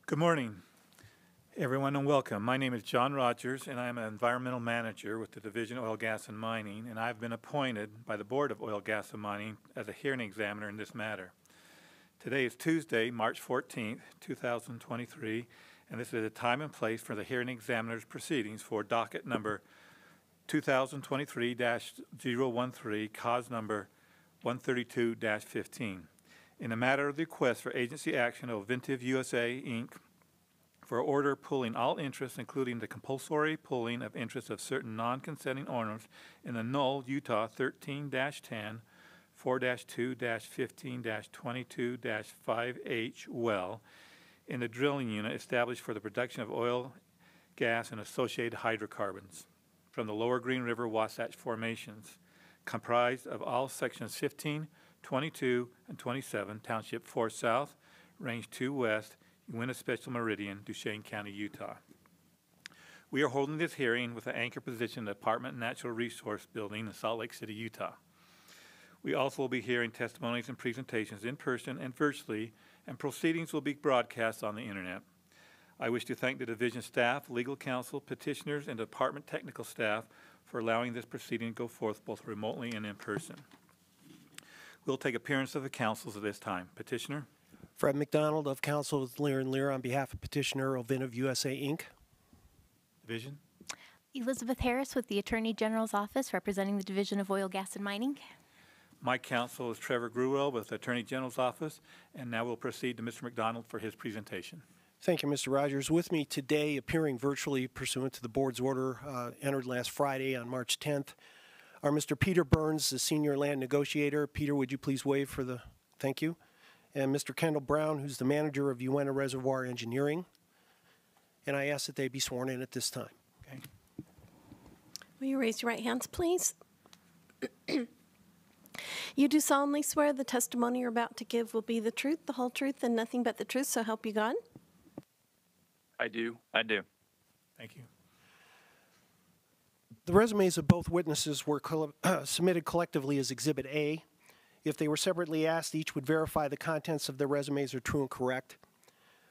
Good morning, everyone, and welcome. My name is John Rogers, and I am an environmental manager with the Division of Oil, Gas, and Mining, and I've been appointed by the Board of Oil, Gas, and Mining as a hearing examiner in this matter. Today is Tuesday, March 14th, 2023, and this is the time and place for the hearing examiner's proceedings for docket number 2023-013, cause number 132-15. In the matter of the request for agency action of Vintive USA, Inc., for order pooling all interests, including the compulsory pooling of interests of certain non-consenting owners in the null Utah 13-10, 4-2-15-22-5H well in the drilling unit established for the production of oil, gas, and associated hydrocarbons from the Lower Green River Wasatch formations, comprised of all sections 15, 22, and 27, Township 4 South, Range 2 West, Uinta Special Meridian, Duchesne County, Utah. We are holding this hearing with an anchor position in the Department of Natural Resource Building in Salt Lake City, Utah. We also will be hearing testimonies and presentations in person and virtually, and proceedings will be broadcast on the internet. I wish to thank the division staff, legal counsel, petitioners, and department technical staff for allowing this proceeding to go forth both remotely and in person. We'll take appearance of the counsels at this time. Petitioner? Fred McDonald of Counsel with Lear & Lear on behalf of Petitioner Vintive USA, Inc. Division? Elizabeth Harris with the Attorney General's Office representing the Division of Oil, Gas, and Mining. My counsel is Trevor Gruwell with the Attorney General's Office, and now we'll proceed to Mr. McDonald for his presentation. Thank you, Mr. Rogers. With me today, appearing virtually pursuant to the board's order entered last Friday on March 10th, are Mr. Peter Burns, the Senior Land Negotiator. Peter, would you please wave for the thank you? And Mr. Kendall Brown, who's the Manager of Uinta Reservoir Engineering. And I ask that they be sworn in at this time. Okay. Will you raise your right hands, please? You do solemnly swear the testimony you're about to give will be the truth, the whole truth, and nothing but the truth, so help you God? I do. Thank you. The resumes of both witnesses were submitted collectively as Exhibit A. If they were separately asked, each would verify the contents of their resumes are true and correct.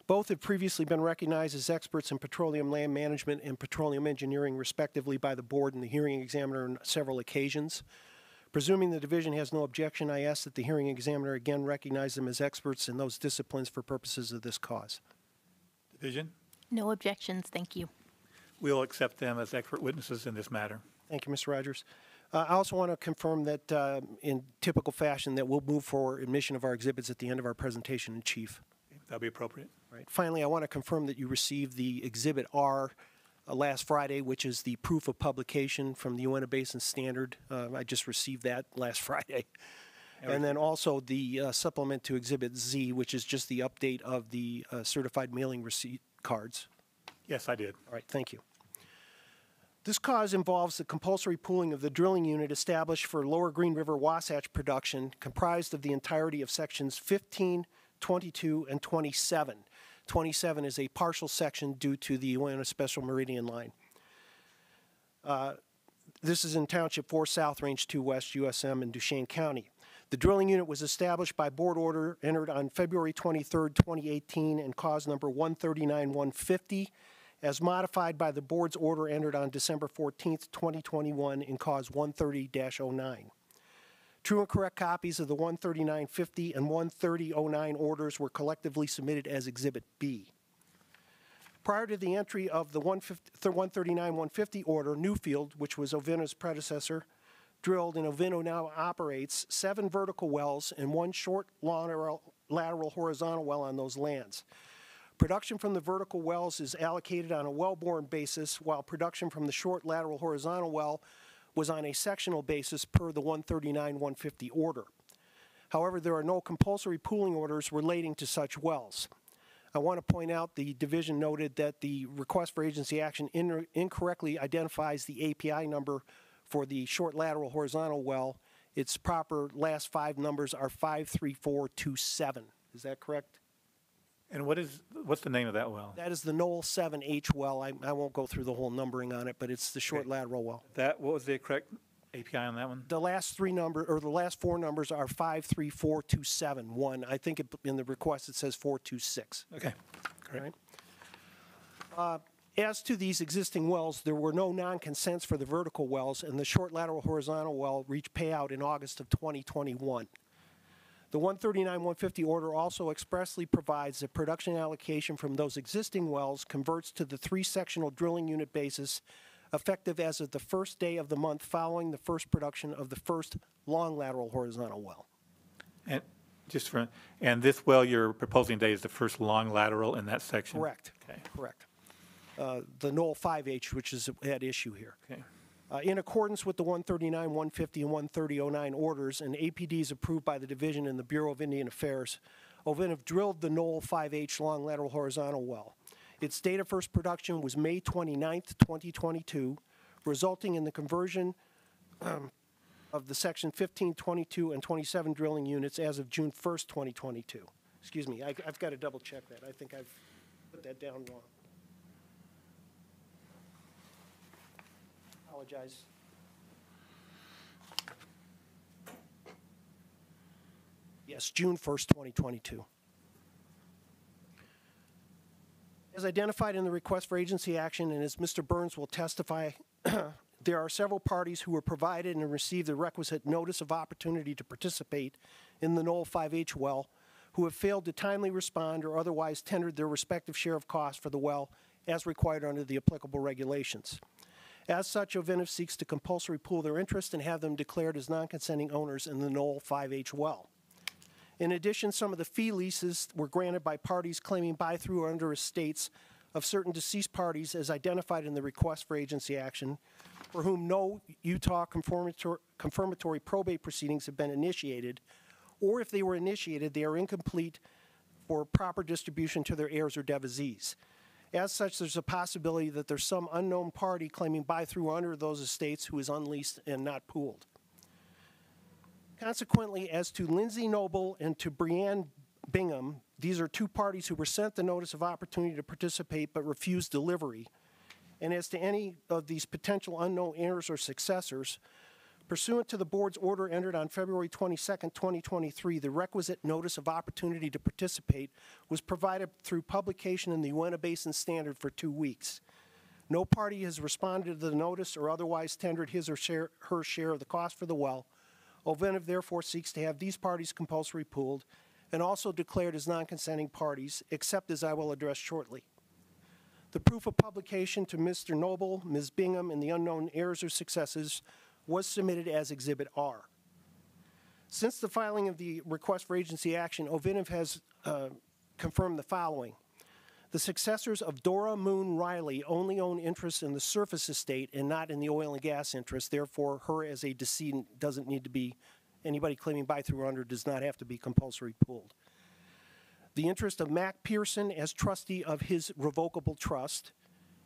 Both have previously been recognized as experts in petroleum land management and petroleum engineering, respectively, by the board and the hearing examiner on several occasions. Presuming the division has no objection, I ask that the hearing examiner again recognize them as experts in those disciplines for purposes of this cause. Division? No objections, thank you. We'll accept them as expert witnesses in this matter. Thank you, Mr. Rogers. I also want to confirm that in typical fashion that we'll move for admission of our exhibits at the end of our presentation in chief. That'll be appropriate. All right. Finally, I want to confirm that you received the Exhibit R last Friday, which is the proof of publication from the Uinta Basin Standard. I just received that last Friday. And then also the supplement to Exhibit Z, which is just the update of the certified mailing receipt cards. Yes, I did. All right, thank you. This cause involves the compulsory pooling of the drilling unit established for Lower Green River Wasatch production, comprised of the entirety of sections 15, 22, and 27. 27 is a partial section due to the Uinta Special Meridian line. This is in Township 4 South, Range 2 West, USM in Duchesne County. The drilling unit was established by board order entered on February 23, 2018, and cause number 139-150, as modified by the board's order entered on December 14, 2021, in cause 130-09. True and correct copies of the 139-50 and 130-09 orders were collectively submitted as Exhibit B. Prior to the entry of the 139-150 order, Newfield, which was Ovinta's predecessor, drilled and Ovinta now operates 7 vertical wells and 1 short lateral horizontal well on those lands. Production from the vertical wells is allocated on a well-borne basis, while production from the short lateral horizontal well was on a sectional basis per the 139-150 order. However, there are no compulsory pooling orders relating to such wells. I want to point out the division noted that the request for agency action incorrectly identifies the API number for the short lateral horizontal well. Its proper last 5 numbers are 53427. Is that correct? And what's the name of that well? That is the Knoll 7H well. I won't go through the whole numbering on it, but it's the short lateral well. What was the correct API on that one? The last 3 numbers, or the last 4 numbers, are 53427. I think in the request it says 426. Okay, Correct. As to these existing wells, there were no non-consents for the vertical wells, and the short lateral horizontal well reached payout in August of 2021. The 139-150 order also expressly provides that production allocation from those existing wells converts to the 3-sectional drilling unit basis effective as of the first day of the month following the first production of the first long lateral horizontal well. And and this well you're proposing today is the first long lateral in that section? Correct. Okay. Correct. The Knoll 5H, which is at issue here. Okay. In accordance with the 139, 150, and 13009 orders and APDs approved by the Division and the Bureau of Indian Affairs, OVINF drilled the Knoll 5H long lateral horizontal well. Its date of first production was May 29th, 2022, resulting in the conversion of the section 15, 22, and 27 drilling units as of June 1st, 2022. Excuse me, I've got to double check that. I think I've put that down wrong. Apologize. Yes, June 1st, 2022. As identified in the request for agency action, and as Mr. Burns will testify, there are several parties who were provided and received the requisite notice of opportunity to participate in the Knoll 5H well who have failed to timely respond or otherwise tendered their respective share of cost for the well as required under the applicable regulations. As such, OVINF seeks to compulsory pool their interest and have them declared as non-consenting owners in the Knoll 5H well. In addition, some of the fee leases were granted by parties claiming buy-through or under estates of certain deceased parties as identified in the request for agency action, for whom no Utah confirmatory probate proceedings have been initiated, or if they were initiated, they are incomplete for proper distribution to their heirs or devisees. As such, there's a possibility that there's some unknown party claiming buy-through or under those estates who is unleased and not pooled. Consequently, as to Lindsay Noble and to Brianne Bingham, these are two parties who were sent the notice of opportunity to participate but refused delivery. And as to any of these potential unknown heirs or successors, pursuant to the board's order entered on February 22nd, 2023, the requisite notice of opportunity to participate was provided through publication in the Uinta Basin Standard for 2 weeks. No party has responded to the notice or otherwise tendered his or her share of the cost for the well. OVINF therefore seeks to have these parties compulsory pooled and also declared as non-consenting parties, except as I will address shortly. The proof of publication to Mr. Noble, Ms. Bingham, and the unknown heirs or successors was submitted as Exhibit R. Since the filing of the request for agency action, OVINF has confirmed the following. The successors of Dora Moon Riley only own interest in the surface estate and not in the oil and gas interest. Therefore, her as a decedent doesn't need to be, anybody claiming buy-through or under does not have to be compulsory pooled. The interest of Mac Pearson as trustee of his revocable trust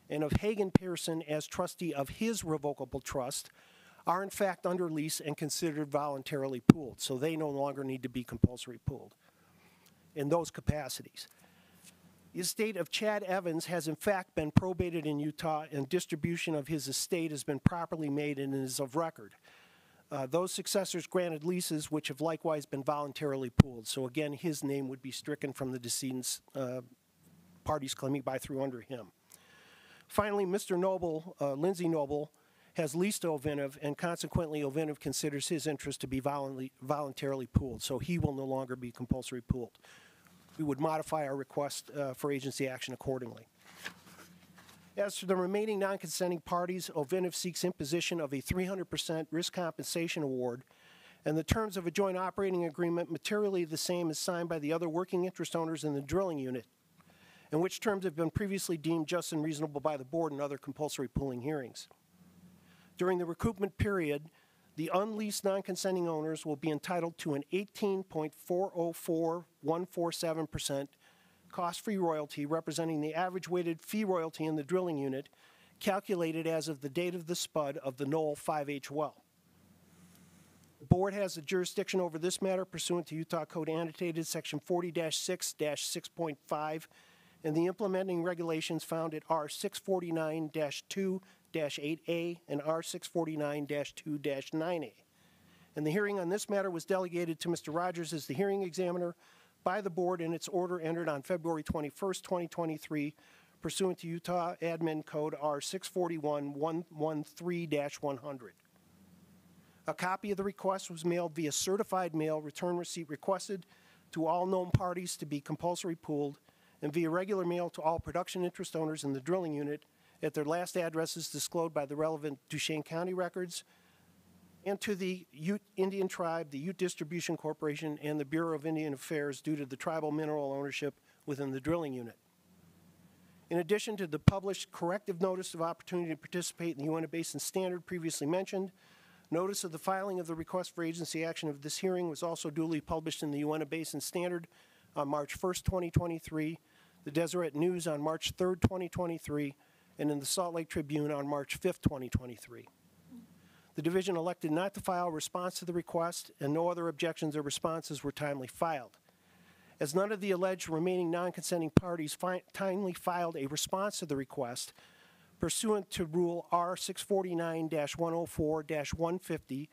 and of Hagen Pearson as trustee of his revocable trust are in fact under lease and considered voluntarily pooled, so they no longer need to be compulsory pooled in those capacities. The estate of Chad Evans has in fact been probated in Utah, and distribution of his estate has been properly made and is of record. Those successors granted leases which have likewise been voluntarily pooled, so again his name would be stricken from the decedent's parties claiming buy-through under him. Finally, Mr. Noble, Lindsay Noble, has leased to OVINF, and consequently OVINF considers his interest to be voluntarily pooled, so he will no longer be compulsory pooled. We would modify our request for agency action accordingly. As for the remaining non-consenting parties, OVINF seeks imposition of a 300% risk compensation award and the terms of a joint operating agreement materially the same as signed by the other working interest owners in the drilling unit, and which terms have been previously deemed just and reasonable by the board and other compulsory pooling hearings. During the recoupment period, the unleased non-consenting owners will be entitled to an 18.404147% cost-free royalty representing the average weighted fee royalty in the drilling unit calculated as of the date of the spud of the Knoll 5H well. The board has the jurisdiction over this matter pursuant to Utah Code Annotated Section 40-6-6.5 and the implementing regulations found at R649-2-8A and R649-2-9A. And the hearing on this matter was delegated to Mr. Rogers as the hearing examiner by the board in its order entered on February 21st, 2023, pursuant to Utah Admin Code R641-113-100. A copy of the request was mailed via certified mail, return receipt requested to all known parties to be compulsory pooled, and via regular mail to all production interest owners in the drilling unit at their last addresses disclosed by the relevant Duchesne County records, and to the Ute Indian Tribe, the Ute Distribution Corporation, and the Bureau of Indian Affairs due to the tribal mineral ownership within the drilling unit. In addition to the published corrective notice of opportunity to participate in the Uinta Basin Standard previously mentioned, notice of the filing of the request for agency action of this hearing was also duly published in the Uinta Basin Standard on March 1st, 2023, the Deseret News on March 3rd, 2023, and in the Salt Lake Tribune on March 5th, 2023. The division elected not to file a response to the request, and no other objections or responses were timely filed. As none of the alleged remaining non-consenting parties timely filed a response to the request, pursuant to Rule R649-104-150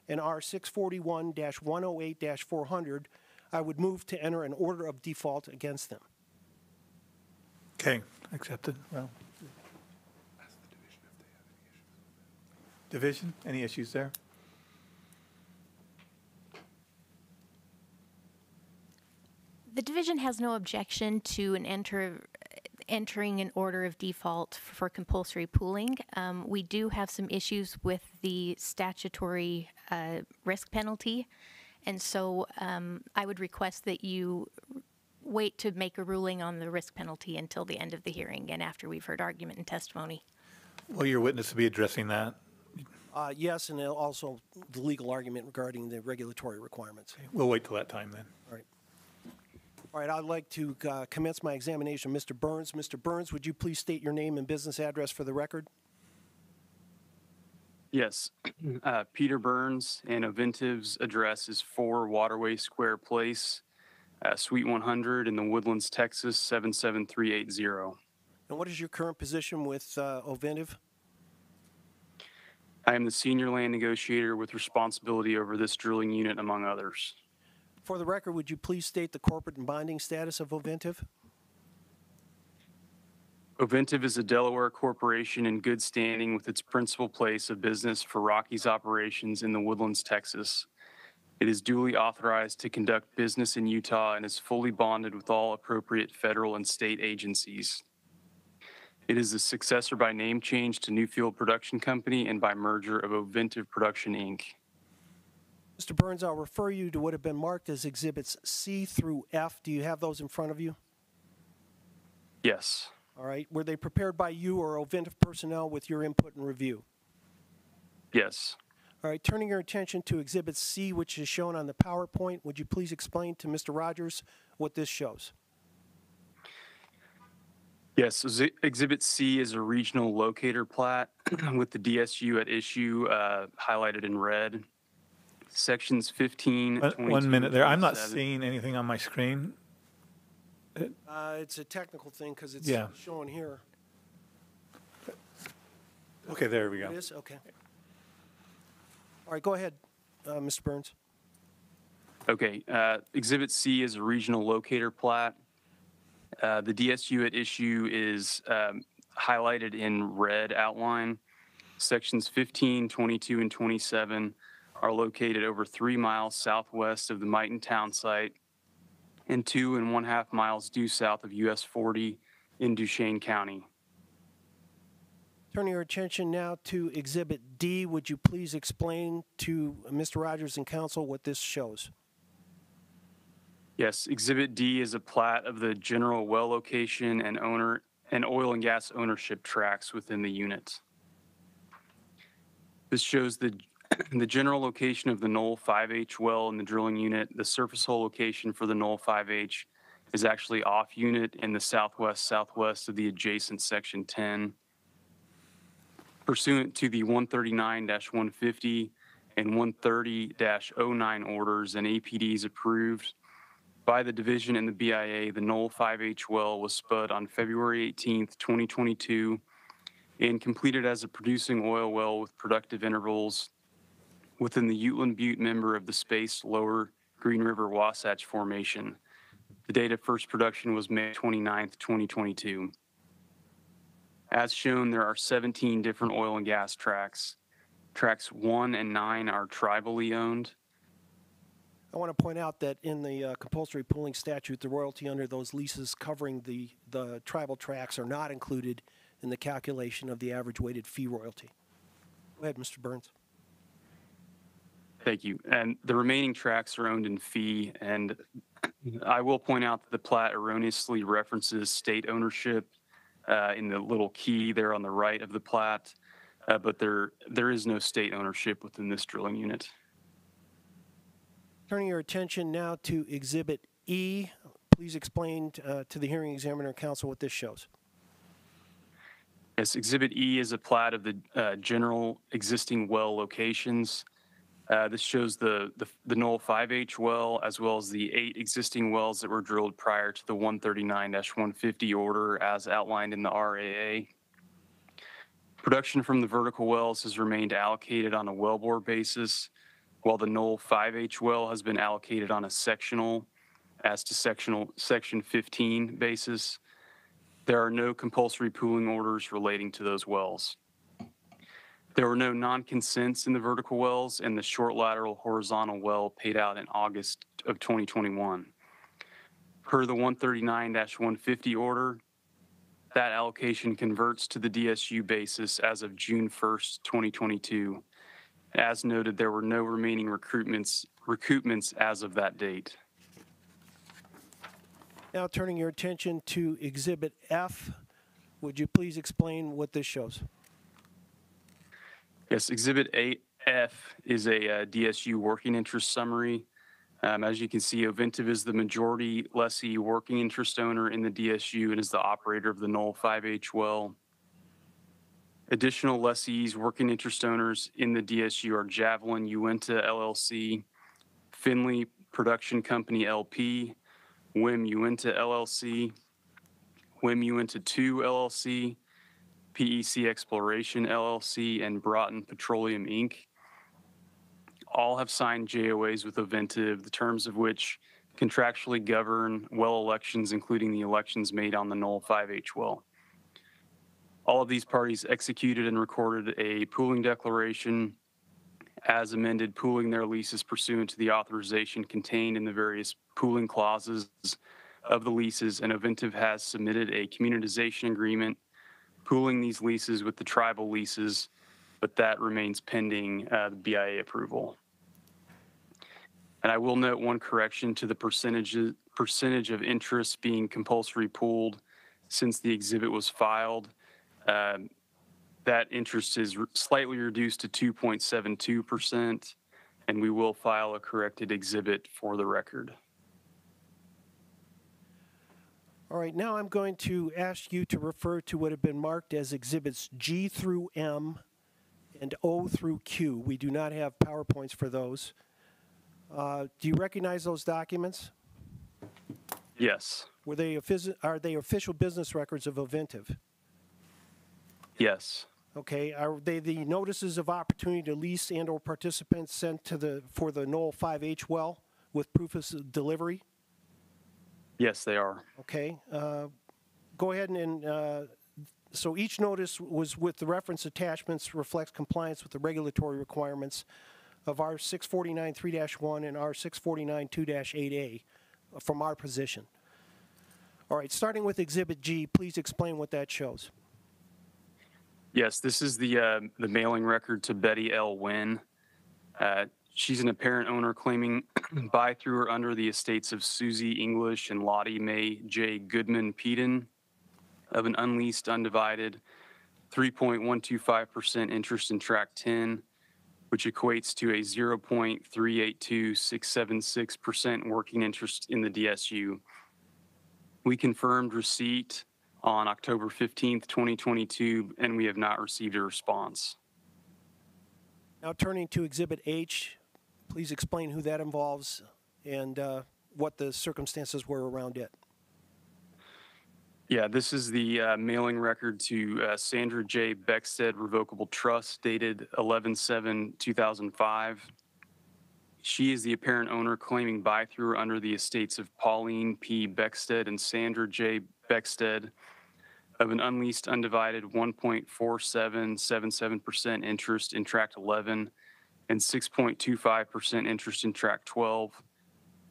and R641-108-400, I would move to enter an order of default against them. Okay, accepted. Well, division, any issues there? The division has no objection to entering an order of default for compulsory pooling. We do have some issues with the statutory risk penalty, and so I would request that you wait to make a ruling on the risk penalty until the end of the hearing and after we've heard argument and testimony. Will your witness be addressing that? Yes, and also the legal argument regarding the regulatory requirements. We'll wait till that time then. All right. All right, I'd like to commence my examination of Mr. Burns. Mr. Burns, would you please state your name and business address for the record? Yes. Peter Burns, and Oventive's address is 4 Waterway Square Place, Suite 100 in the Woodlands, Texas, 77380. And what is your current position with Oventive? I am the senior land negotiator with responsibility over this drilling unit, among others. For the record, would you please state the corporate and binding status of Oventive? Oventive is a Delaware corporation in good standing with its principal place of business for Rockies operations in the Woodlands, Texas. It is duly authorized to conduct business in Utah and is fully bonded with all appropriate federal and state agencies. It is a successor by name change to Newfield Production Company and by merger of Oventive Production, Inc. Mr. Burns, I'll refer you to what have been marked as Exhibits C through F. Do you have those in front of you? Yes. All right. Were they prepared by you or Oventive personnel with your input and review? Yes. All right. Turning your attention to Exhibit C, which is shown on the PowerPoint, would you please explain to Mr. Rogers what this shows? Yes, Exhibit C is a regional locator plat with the DSU at issue highlighted in red. Sections 15, 22, 1 minute there. I'm not 27. seeing anything on my screen. It's a technical thing because it's shown here. Okay, there we go. It is? Okay. All right, go ahead, Mr. Burns. Okay, Exhibit C is a regional locator plat. The DSU at issue is highlighted in red outline. Sections 15, 22, and 27 are located over 3 miles southwest of the Mighton town site and 2.5 miles due south of US 40 in Duchesne County. Turning your attention now to Exhibit D, would you please explain to Mr. Rogers and council what this shows? Yes, Exhibit D is a plat of the general well location and oil and gas ownership tracts within the unit. This shows the general location of the Knoll 5H well in the drilling unit. The surface hole location for the Knoll 5H is actually off unit in the southwest of the adjacent Section 10. Pursuant to the 139-150 and 130-09 orders and APDs approved by the division and the BIA, the Knoll 5H well was spud on February 18th, 2022, and completed as a producing oil well with productive intervals within the Uteland Butte member of the spaced lower Green River Wasatch Formation. The date of first production was May 29th, 2022. As shown, there are 17 different oil and gas tracks. Tracks 1 and 9 are tribally owned. I want to point out that in the compulsory pooling statute, the royalty under those leases covering the tribal tracts are not included in the calculation of the average weighted fee royalty. Go ahead, Mr. Burns. Thank you. And the remaining tracts are owned in fee, and I will point out that the plat erroneously references state ownership in the little key there on the right of the plat, but there is no state ownership within this drilling unit. Turning your attention now to Exhibit E, please explain to the hearing examiner and counsel what this shows. Yes, Exhibit E is a plat of the general existing well locations. This shows the Knoll 5H well, as well as the 8 existing wells that were drilled prior to the 139-150 order as outlined in the RAA. Production from the vertical wells has remained allocated on a wellbore basis, while the Knoll 5H well has been allocated on a sectional as to section 15 basis. There are no compulsory pooling orders relating to those wells. There were no non-consents in the vertical wells, and the short lateral horizontal well paid out in August of 2021. Per the 139-150 order, that allocation converts to the DSU basis as of June 1st, 2022. As noted, there were no remaining recoupments as of that date. Now turning your attention to Exhibit F, would you please explain what this shows? Yes, Exhibit 8F is a DSU working interest summary. As you can see, Oventive is the majority lessee working interest owner in the DSU and is the operator of the Knoll 5H well. Additional lessees working interest owners in the DSU are Javelin Uinta LLC, Finley Production Company LP, WIM Uinta LLC, WIM Uinta 2 LLC, PEC Exploration LLC, and Broughton Petroleum Inc. All have signed JOAs with Oventive, the terms of which contractually govern well elections, including the elections made on the Knoll 5H well. All of these parties executed and recorded a pooling declaration as amended, pooling their leases pursuant to the authorization contained in the various pooling clauses of the leases, and Oventive has submitted a communitization agreement pooling these leases with the tribal leases, but that remains pending the BIA approval. And I will note one correction to the percentage of interest being compulsory pooled since the exhibit was filed. That interest is slightly reduced to 2.72%, and we will file a corrected exhibit for the record. All right, now I'm going to ask you to refer to what have been marked as Exhibits G through M and O through Q. We do not have PowerPoints for those. Do you recognize those documents? Yes. Are they official business records of Oventive? Yes. Okay, are they the notices of opportunity to lease and or participants sent to for the Knoll 5H well with proof of delivery? Yes, they are. Okay, go ahead and, so each notice was with the reference attachments reflects compliance with the regulatory requirements of R 649-3-1 and R 649-2-8A from our position. All right, starting with Exhibit G, please explain what that shows. Yes, this is the mailing record to Betty L. Wynn. She's an apparent owner claiming by, through, or under the estates of Susie English and Lottie Mae J. Goodman Peden of an unleased, undivided 3.125% interest in Track 10, which equates to a 0.382676% working interest in the DSU. We confirmed receipt on October 15th, 2022, and we have not received a response. Now turning to Exhibit H, please explain who that involves and what the circumstances were around it. Yeah, this is the mailing record to Sandra J. Beckstead Revocable Trust dated 11/7/2005. She is the apparent owner claiming buy-through under the estates of Pauline P. Beckstead and Sandra J. Beckstead of an unleased undivided 1.4777% interest in Tract 11 and 6.25% interest in Tract 12,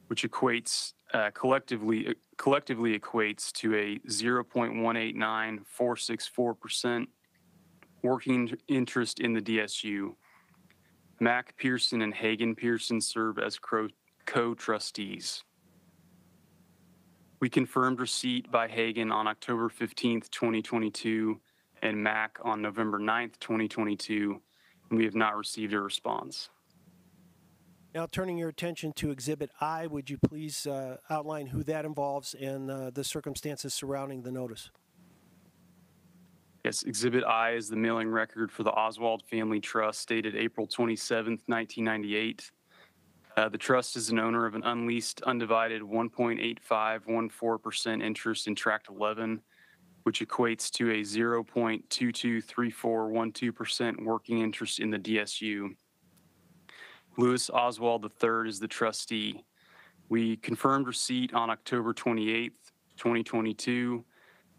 which equates collectively equates to a 0.189464% working interest in the DSU. Mack Pearson and Hagan Pearson serve as co-trustees. We confirmed receipt by Hagan on October 15th, 2022, and Mack on November 9th, 2022, and we have not received a response. Now turning your attention to Exhibit I, would you please outline who that involves and the circumstances surrounding the notice? Yes, Exhibit I is the mailing record for the Oswald Family Trust dated April 27th, 1998. The trust is an owner of an unleased, undivided 1.8514% interest in Tract 11, which equates to a 0.223412% working interest in the DSU. Louis Oswald III is the trustee. We confirmed receipt on October 28th, 2022,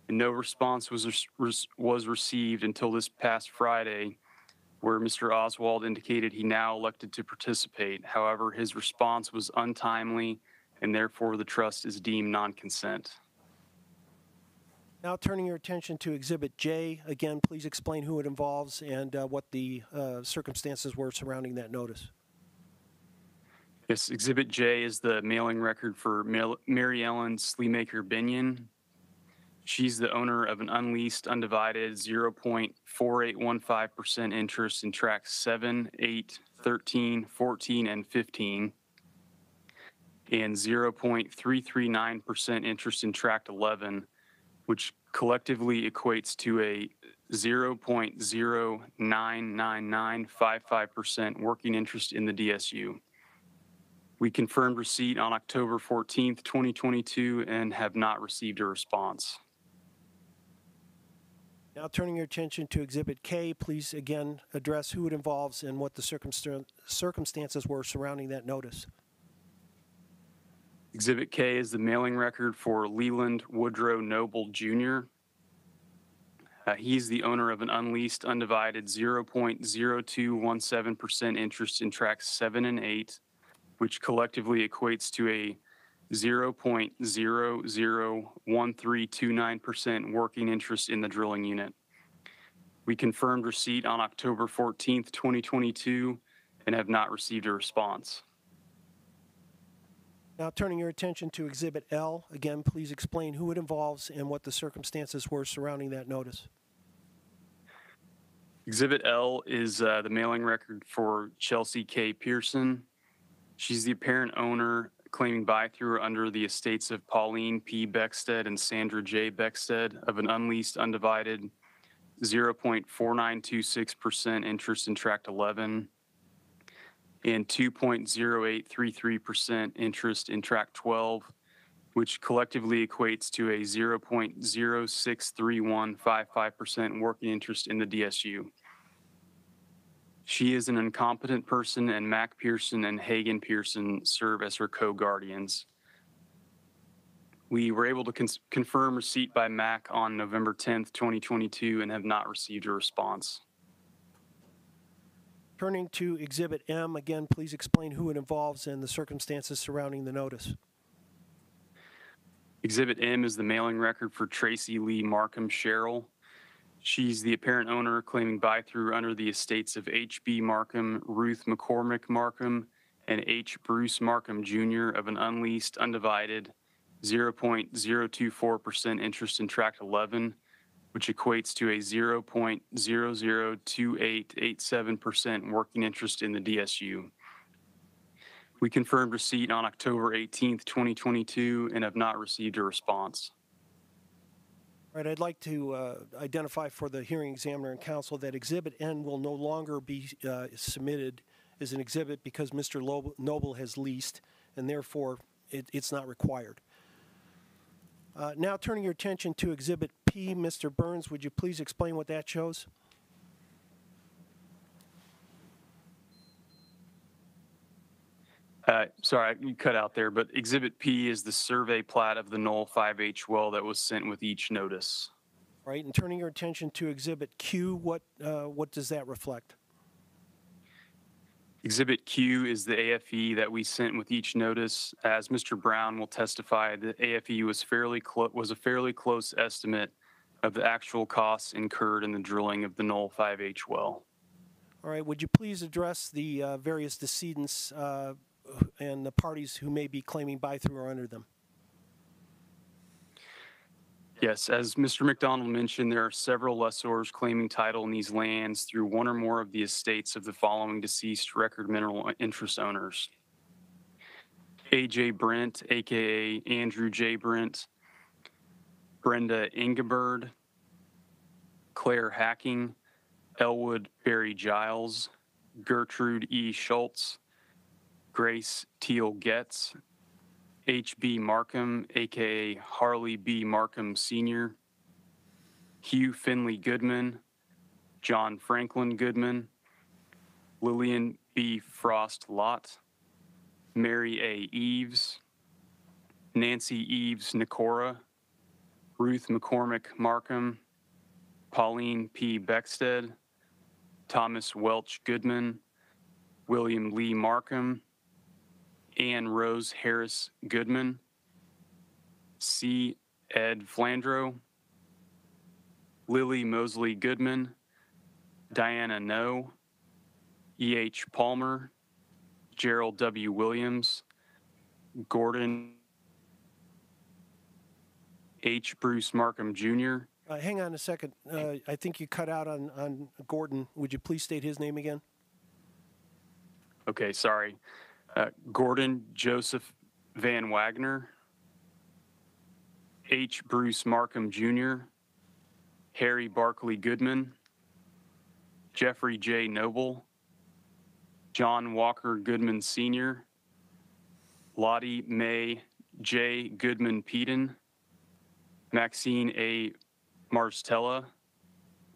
and no response was received until this past Friday, where Mr. Oswald indicated he now elected to participate. However, his response was untimely, and therefore the trust is deemed non-consent. Now turning your attention to Exhibit J, again, please explain who it involves and what the circumstances were surrounding that notice. Yes, Exhibit J is the mailing record for Mary Ellen Sleemaker Binion. She's the owner of an unleased, undivided 0.4815% interest in Tracts 7, 8, 13, 14, and 15, and 0.339% interest in Tract 11, which collectively equates to a 0.099955% working interest in the DSU. We confirmed receipt on October 14th, 2022, and have not received a response. Now turning your attention to Exhibit K, please again address who it involves and what the circumstances were surrounding that notice. Exhibit K is the mailing record for Leland Woodrow Noble Jr. He's the owner of an unleased, undivided 0.0217% interest in Tracts 7 and 8, which collectively equates to a 0.001329% working interest in the drilling unit. We confirmed receipt on October 14th, 2022, and have not received a response. Now turning your attention to Exhibit L, again, please explain who it involves and what the circumstances were surrounding that notice. Exhibit L is the mailing record for Chelsea K. Pearson. She's the apparent owner claiming buy-through under the estates of Pauline P. Beckstead and Sandra J. Beckstead of an unleased, undivided 0.4926% interest in Tract 11 and 2.0833% interest in Tract 12, which collectively equates to a 0.063155% working interest in the DSU. She is an incompetent person, and Mack Pearson and Hagan Pearson serve as her co-guardians. We were able to confirm receipt by Mack on November 10th, 2022, and have not received a response. Turning to Exhibit M, again, please explain who it involves and the circumstances surrounding the notice. Exhibit M is the mailing record for Tracy Lee Markham Sherrill. She's the apparent owner claiming buy-through under the estates of H.B. Markham, Ruth McCormick Markham, and H. Bruce Markham Jr. of an unleased, undivided 0.024% interest in Tract 11, which equates to a 0.002887% working interest in the DSU. We confirmed receipt on October 18th, 2022, and have not received a response. All right, I'd like to identify for the hearing examiner and counsel that Exhibit N will no longer be submitted as an exhibit because Mr. Noble has leased, and therefore it's not required. Now turning your attention to Exhibit P, Mr. Burns, would you please explain what that shows? Sorry, you cut out there, but Exhibit P is the survey plat of the Knoll 5H well that was sent with each notice. All right, and turning your attention to Exhibit Q, what does that reflect? Exhibit Q is the AFE that we sent with each notice. As Mr. Brown will testify, the AFE was a fairly close estimate of the actual costs incurred in the drilling of the Knoll 5H well. All right, would you please address the various decedents and the parties who may be claiming by-through or under them? Yes, as Mr. McDonald mentioned, there are several lessors claiming title in these lands through one or more of the estates of the following deceased record mineral interest owners: A.J. Brent, aka Andrew J. Brent, Brenda Ingebird, Claire Hacking, Elwood Barry Giles, Gertrude E. Schultz, Grace Teal Getz, H.B. Markham, aka Harley B. Markham Sr., Hugh Finley Goodman, John Franklin Goodman, Lillian B. Frost Lott, Mary A. Eves, Nancy Eves Nicora, Ruth McCormick Markham, Pauline P. Beckstead, Thomas Welch Goodman, William Lee Markham, Ann Rose Harris Goodman, C. Ed Flandro, Lily Mosley Goodman, Diana No, E.H. Palmer, Gerald W. Williams, Gordon H. Bruce Markham Jr. Hang on a second. I think you cut out on Gordon. Would you please state his name again? Okay, sorry. Gordon Joseph Van Wagner, H. Bruce Markham Jr., Harry Barkley Goodman, Jeffrey J. Noble, John Walker Goodman Sr., Lottie Mae J. Goodman Peden, Maxine A. Marstella,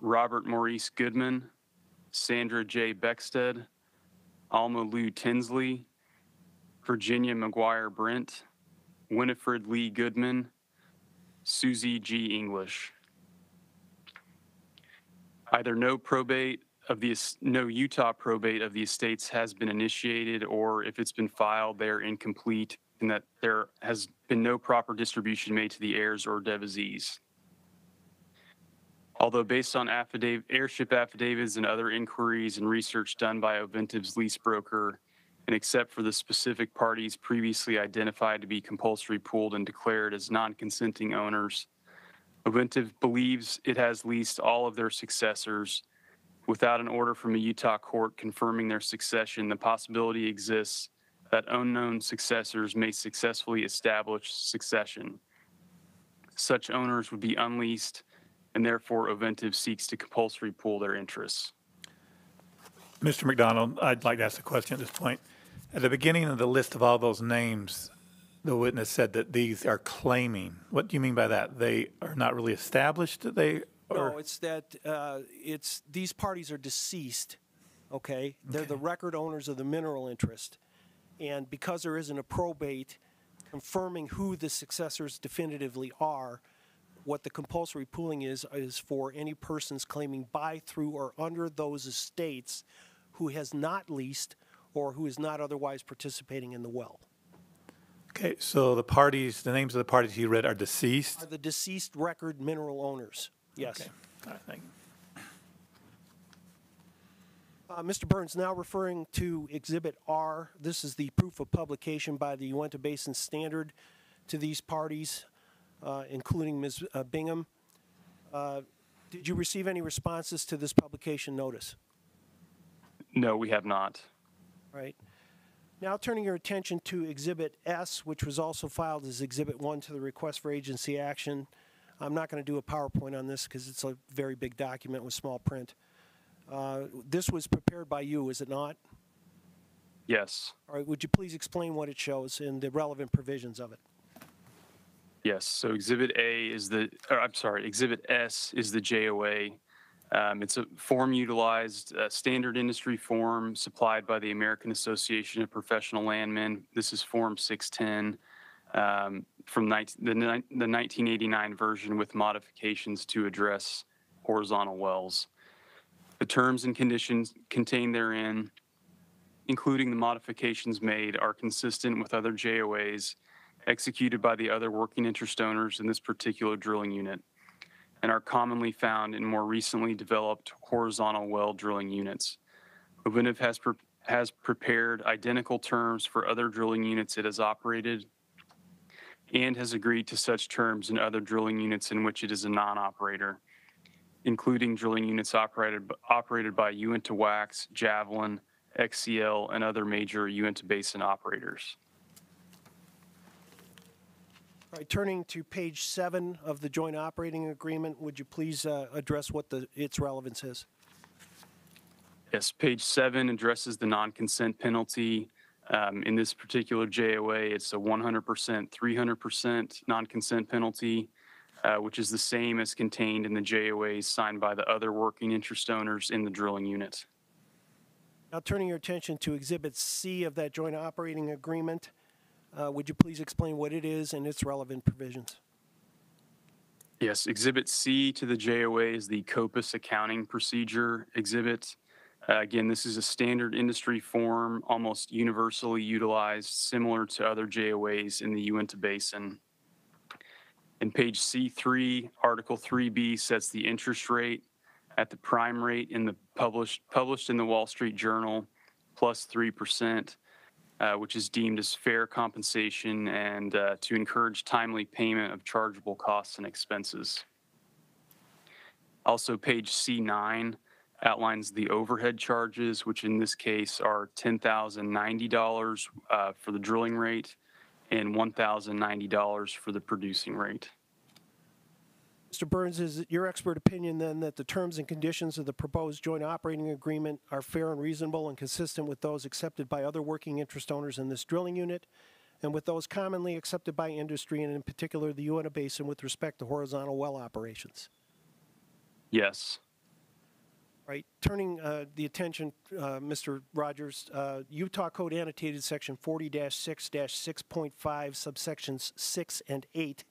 Robert Maurice Goodman, Sandra J. Beckstead, Alma Lou Tinsley, Virginia McGuire Brent, Winifred Lee Goodman, Susie G. English. Either no Utah probate of the estates has been initiated, or if it's been filed, they're incomplete, and that there has been no proper distribution made to the heirs or devisees. Although based on heirship affidavits and other inquiries and research done by Oventive's lease broker, and except for the specific parties previously identified to be compulsory pooled and declared as non-consenting owners, Oventive believes it has leased all of their successors. Without an order from a Utah court confirming their succession, the possibility exists that unknown successors may successfully establish succession. Such owners would be unleased, and therefore Oventive seeks to compulsory pool their interests. Mr. McDonald, I'd like to ask a question at this point. At the beginning of the list of all those names, the witness said that these are claiming. What do you mean by that? They are not really established? No, it's that these parties are deceased, okay? They're the record owners of the mineral interest. And because there isn't a probate confirming who the successors definitively are, what the compulsory pooling is for any persons claiming by, through, or under those estates who has not leased or who is not otherwise participating in the well. Okay, so the names of the parties you read are deceased? Are the deceased record mineral owners, yes. Okay. All right, thank you. Mr. Burns, now referring to Exhibit R, this is the proof of publication by the Uinta Basin Standard to these parties, including Ms. Bingham. Did you receive any responses to this publication notice? No, we have not. Right. Now turning your attention to Exhibit S, which was also filed as Exhibit 1 to the request for agency action. I'm not going to do a PowerPoint on this because it's a very big document with small print. This was prepared by you, is it not? Yes. All right, would you please explain what it shows and the relevant provisions of it? Yes, so Exhibit Exhibit S is the JOA. It's a form utilized, standard industry form supplied by the American Association of Professional Landmen. This is Form 610 from the 1989 version with modifications to address horizontal wells. The terms and conditions contained therein, including the modifications made, are consistent with other JOAs executed by the other working interest owners in this particular drilling unit and are commonly found in more recently developed horizontal well drilling units. Ovintiv has prepared identical terms for other drilling units it has operated and has agreed to such terms in other drilling units in which it is a non-operator, including drilling units operated by Uinta Wax, Javelin, XCL, and other major Uinta Basin operators. All right, turning to page 7 of the joint operating agreement, would you please address what its relevance is? Yes, page 7 addresses the non-consent penalty. In this particular JOA, it's a 100%, 300% non-consent penalty, which is the same as contained in the JOAs signed by the other working interest owners in the drilling unit. Now turning your attention to Exhibit C of that joint operating agreement, would you please explain what it is and its relevant provisions? Yes, Exhibit C to the JOA is the COPUS accounting procedure exhibit. Again, this is a standard industry form, almost universally utilized, similar to other JOAs in the Uinta Basin. In page C3, Article 3B sets the interest rate at the prime rate in the published in the Wall Street Journal, plus 3%, which is deemed as fair compensation and to encourage timely payment of chargeable costs and expenses. Also, page C9 outlines the overhead charges, which in this case are $10,090 for the drilling rate and $1,090 for the producing rate. Mr. Burns, is it your expert opinion then that the terms and conditions of the proposed joint operating agreement are fair and reasonable and consistent with those accepted by other working interest owners in this drilling unit and with those commonly accepted by industry and in particular the Uinta Basin with respect to horizontal well operations? Yes. Right. Turning the attention, Mr. Rogers, Utah Code Annotated Section 40-6-6.5, subsections 6 and 8,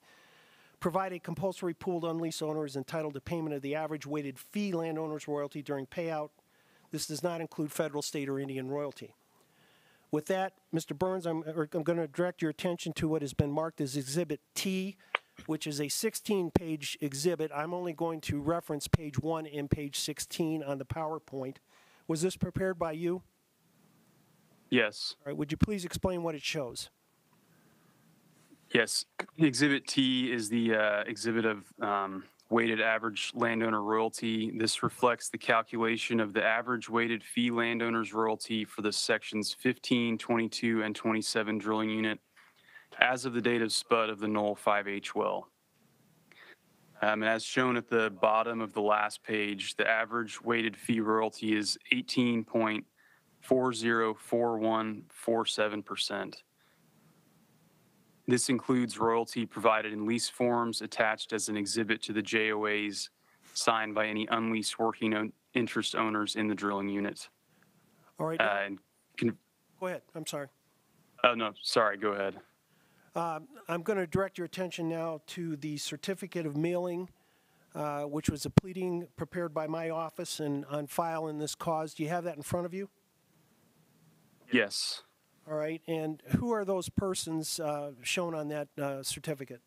provide a compulsory pooled unleased owner is entitled to payment of the average weighted fee landowner's royalty during payout. This does not include federal, state, or Indian royalty. With that, Mr. Burns, I'm going to direct your attention to what has been marked as Exhibit T, which is a 16-page exhibit. I'm only going to reference page 1 and page 16 on the PowerPoint. Was this prepared by you? Yes. All right, would you please explain what it shows? Yes. Exhibit T is the exhibit of weighted average landowner royalty. This reflects the calculation of the average weighted fee landowner's royalty for the sections 15, 22, and 27 drilling unit as of the date of spud of the Knoll 5H well. And as shown at the bottom of the last page, the average weighted fee royalty is 18.404147%. This includes royalty provided in lease forms attached as an exhibit to the JOAs signed by any unleased working interest owners in the drilling unit. All right. Go ahead. I'm sorry. Oh, no, sorry. Go ahead. I'm going to direct your attention now to the certificate of mailing, which was a pleading prepared by my office and on file in this cause. Do you have that in front of you? Yes. All right. And who are those persons shown on that certificate?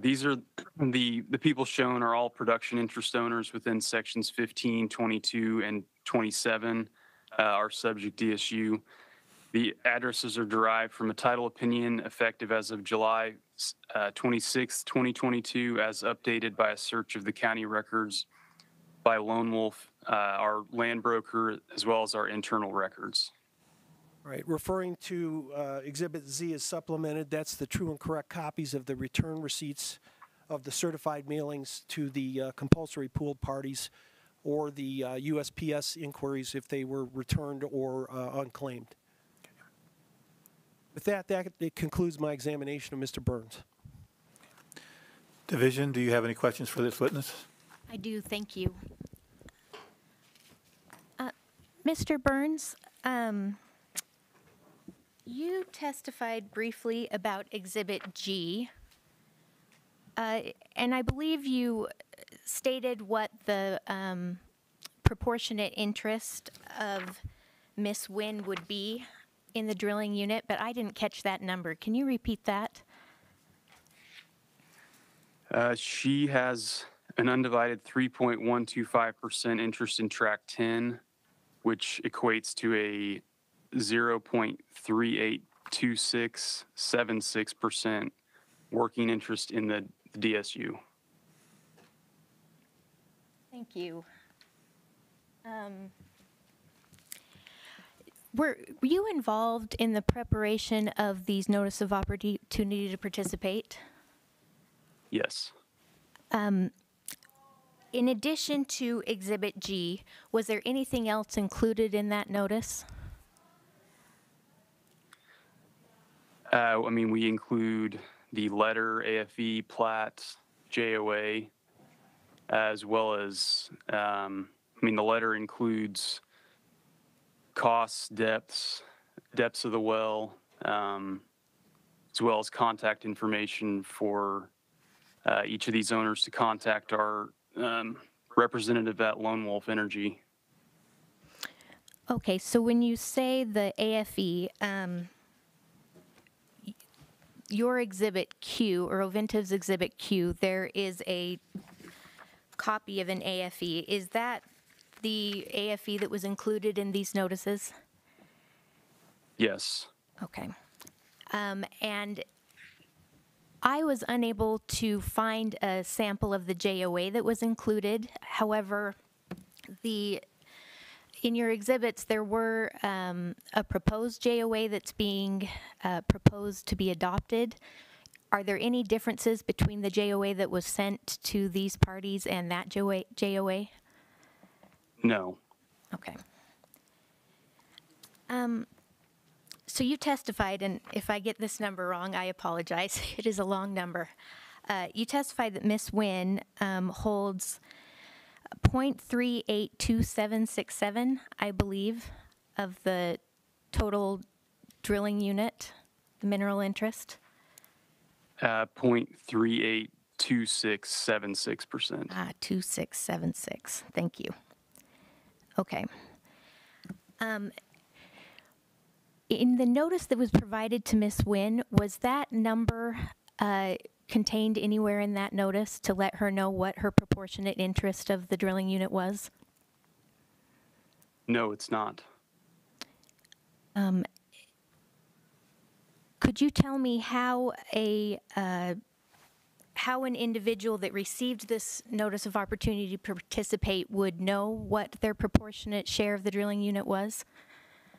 These are the people shown are all production interest owners within sections 15, 22, and 27 are subject DSU. The addresses are derived from a title opinion effective as of July 26, 2022, as updated by a search of the county records by Lone Wolf, our land broker, as well as our internal records. All right. Referring to Exhibit Z as supplemented, that's the true and correct copies of the return receipts of the certified mailings to the compulsory pooled parties or the USPS inquiries if they were returned or unclaimed. With that, it concludes my examination of Mr. Burns. Division, do you have any questions for this witness? I do, thank you. Mr. Burns, you testified briefly about Exhibit G, and I believe you stated what the proportionate interest of Miss Wynn would be in the drilling unit, but I didn't catch that number. Can you repeat that? She has an undivided 3.125% interest in track 10, which equates to a 0.382676% working interest in the DSU. Thank you. Were you involved in the preparation of these notice of opportunity to participate? Yes. In addition to Exhibit G, was there anything else included in that notice? I mean, we include the letter, AFE, plat, JOA, as well as, I mean, the letter includes costs, depths of the well, as well as contact information for each of these owners to contact our representative at Lone Wolf Energy. Okay, so when you say the AFE, your Exhibit Q, or Oventive's Exhibit Q, there is a copy of an AFE. Is that the AFE that was included in these notices? Yes. Okay. And I was unable to find a sample of the JOA that was included. However, in your exhibits, there were a proposed JOA that's being proposed to be adopted. Are there any differences between the JOA that was sent to these parties and that JOA? No. Okay. So you testified, and if I get this number wrong, I apologize. It is a long number. You testified that Ms. Wynn holds 0.382767, I believe, of the total drilling unit, the mineral interest. 0.382676%. 2676. Thank you. Okay. In the notice that was provided to Ms. Wynn, was that number contained anywhere in that notice to let her know what her proportionate interest of the drilling unit was? No, it's not. Could you tell me how an individual that received this notice of opportunity to participate would know what their proportionate share of the drilling unit was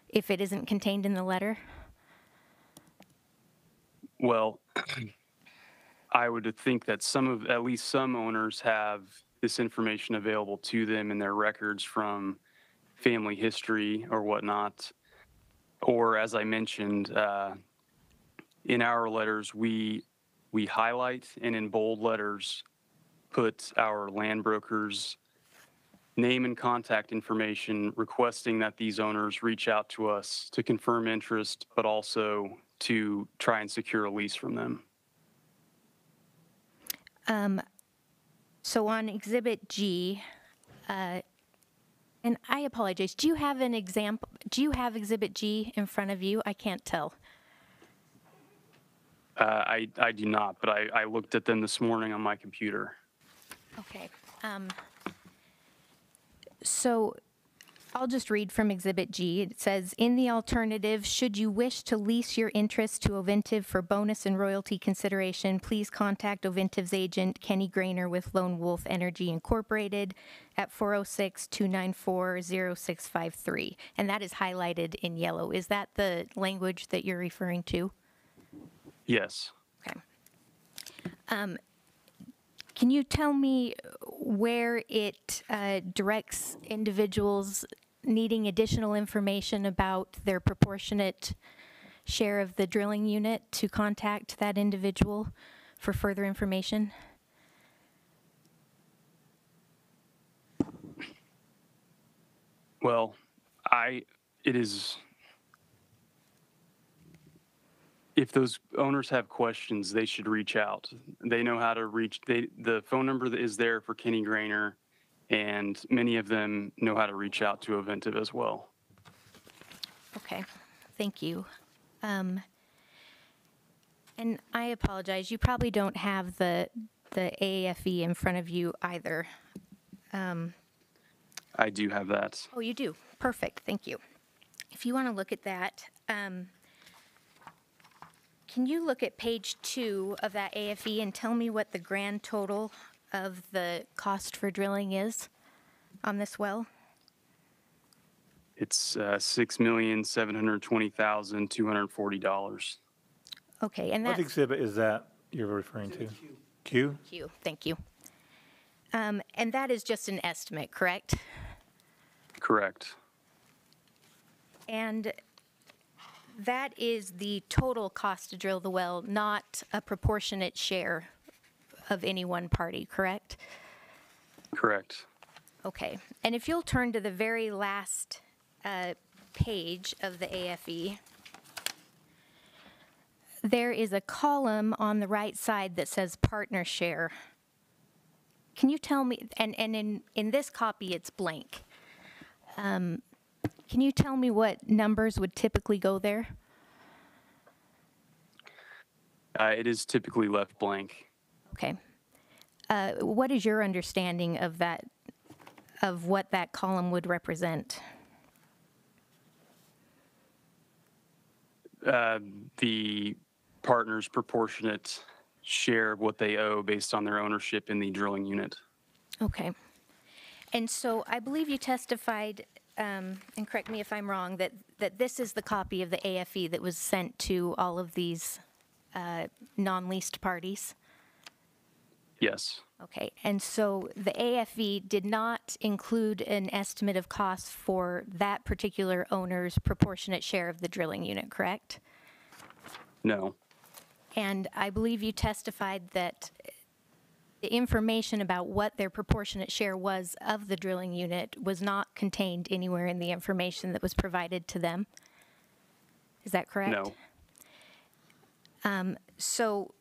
if it isn't contained in the letter? Well, I would think that at least some owners have this information available to them in their records from family history or whatnot. Or as I mentioned, in our letters, we highlight and in bold letters put our land broker's name and contact information, requesting that these owners reach out to us to confirm interest, but also to try and secure a lease from them. So on Exhibit G, and I apologize, do you have an example? Do you have Exhibit G in front of you? I can't tell. I do not, but I looked at them this morning on my computer. Okay. So I'll just read from Exhibit G. It says, in the alternative, should you wish to lease your interest to Oventive for bonus and royalty consideration, please contact Oventive's agent, Kenny Grainer with Lone Wolf Energy Incorporated at 406-294-0653. And that is highlighted in yellow. Is that the language that you're referring to? Yes. Okay. Can you tell me where it directs individuals needing additional information about their proportionate share of the drilling unit to contact that individual for further information? Well, it is, if those owners have questions, they should reach out. They know how to reach, the phone number that is there for Kenny Grainer, and many of them know how to reach out to Oventive as well. Okay, thank you. And I apologize, you probably don't have the AAFE in front of you either. I do have that. Oh, you do? Perfect, thank you. If you want to look at that, can you look at page 2 of that AFE and tell me what the grand total of the cost for drilling is on this well? It's $6,720,240. Okay, and What that's exhibit is that you're referring to? Q? Q, thank you. And that is just an estimate, correct? Correct. And that is the total cost to drill the well, not a proportionate share of any one party, correct? Correct. Okay. And if you'll turn to the very last page of the AFE, there is a column on the right side that says partner share. Can you tell me, and in this copy it's blank. Can you tell me what numbers would typically go there? It is typically left blank. Okay. What is your understanding of that, of what that column would represent? The partner's proportionate share of what they owe based on their ownership in the drilling unit. Okay. And so I believe you testified, and correct me if I'm wrong, that this is the copy of the AFE that was sent to all of these non-leased parties? Yes. Okay. And so the AFE did not include an estimate of costs for that particular owner's proportionate share of the drilling unit, correct? No. And I believe you testified that the information about what their proportionate share was of the drilling unit was not contained anywhere in the information that was provided to them. Is that correct? No. So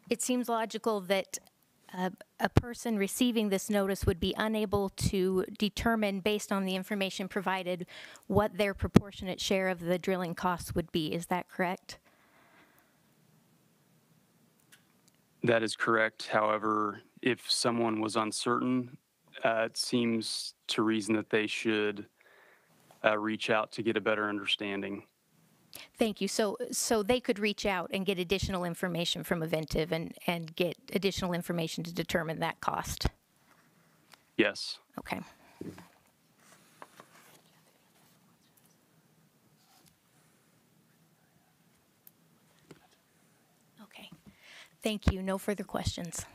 it seems logical that a person receiving this notice would be unable to determine, based on the information provided, what their proportionate share of the drilling costs would be. Is that correct? That is correct. However, if someone was uncertain, it seems to reason that they should reach out to get a better understanding. Thank you. So they could reach out and get additional information from Oventive and get additional information to determine that cost. Yes. Okay. Okay. Thank you. No further questions.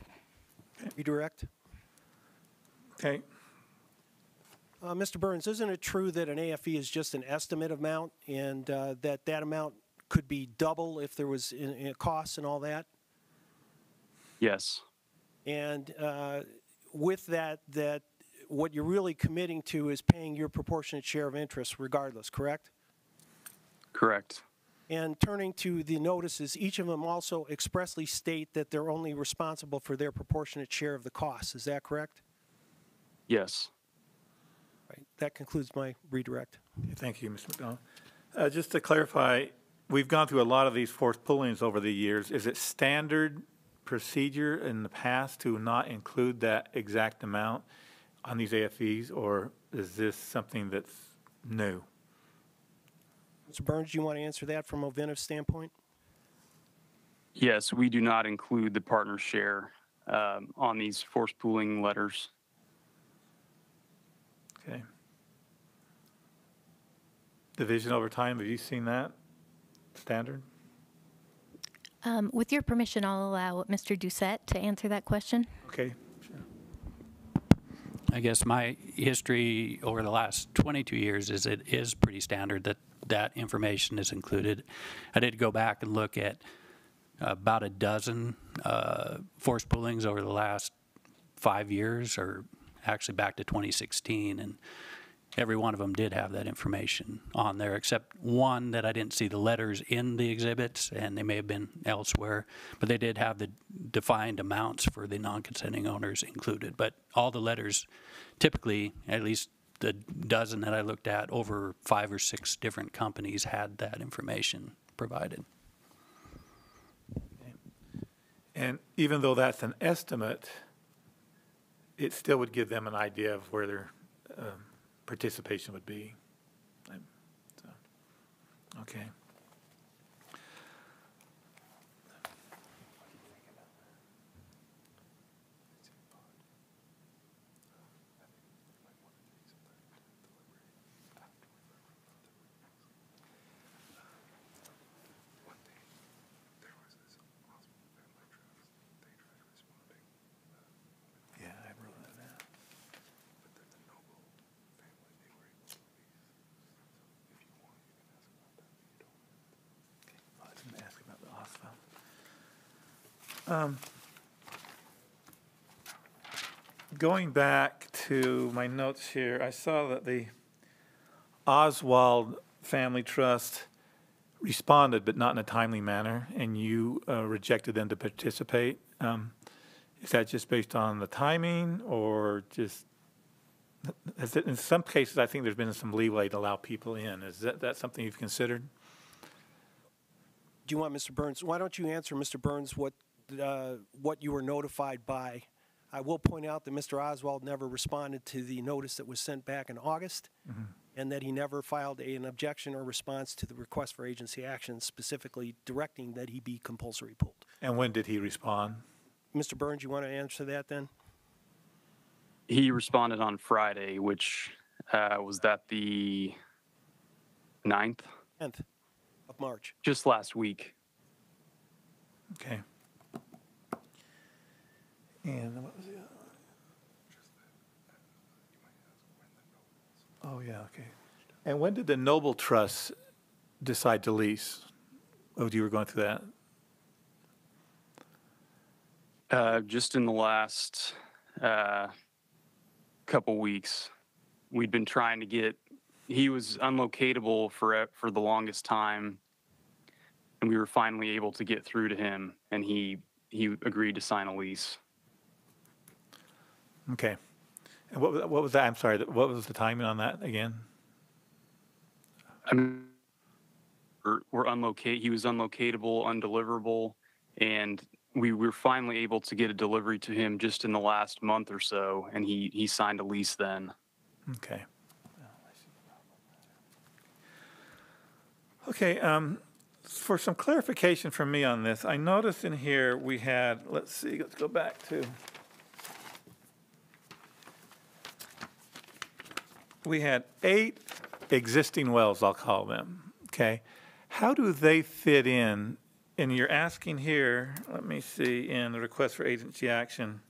Redirect. Okay. Mr. Burns, isn't it true that an AFE is just an estimate amount and that amount could be double if there was in costs and all that? Yes. And with that what you're really committing to is paying your proportionate share of interest regardless, correct? Correct. And turning to the notices, each of them also expressly state that they're only responsible for their proportionate share of the costs. Is that correct? Yes. Right. That concludes my redirect. Okay, thank you, Mr. McDonald. Just to clarify, we've gone through a lot of these forced pullings over the years. Is it standard procedure in the past to not include that exact amount on these AFEs, or is this something that's new? Mr. Burns, do you want to answer that from Oventive's standpoint? Yes, we do not include the partner share on these forced pooling letters. Okay. Division over time, have you seen that standard? With your permission, I'll allow Mr. Doucette to answer that question. Okay, sure. I guess my history over the last 22 years is it is pretty standard that information is included. I did go back and look at about a dozen forced poolings over the last 5 years, or actually back to 2016, and every one of them did have that information on there, except one that I didn't see the letters in the exhibits, and they may have been elsewhere, but they did have the defined amounts for the non-consenting owners included. But all the letters, typically, at least the dozen that I looked at, over 5 or 6 different companies had that information provided. And even though that's an estimate, it still would give them an idea of where their participation would be. So, okay. Yeah, I wrote that down. I was going to ask about the Oswald. Going back to my notes here, I saw that the Oswald Family Trust responded, but not in a timely manner, and you rejected them to participate. Is that just based on the timing, or just, in some cases, I think there's been some leeway to allow people in. Is that something you've considered? Do you want Mr. Burns? Why don't you answer, Mr. Burns, what you were notified by? I will point out that Mr. Oswald never responded to the notice that was sent back in August, and that he never filed an objection or response to the request for agency action, specifically directing that he be compulsory pooled. And when did he respond? Mr. Burns, you want to answer that then? He responded on Friday, which was that the 9th? 10th of March. Just last week. Okay. And what was the other one? Oh, yeah, okay. And when did the Noble Trust decide to lease? Oh, you were going through that? Just in the last couple weeks. We'd been trying to get, he was unlocatable for the longest time, and we were finally able to get through to him, and he agreed to sign a lease. Okay. And what was that? I'm sorry, what was the timing on that again? I mean, we're he was unlocatable, undeliverable, and we were finally able to get a delivery to him just in the last month or so, and he signed a lease then. Okay. Okay, for some clarification from me on this, I noticed in here we had, let's go back to, we had 8 existing wells, I'll call them, okay? How do they fit in? And you're asking here, let me see, in the request for agency action,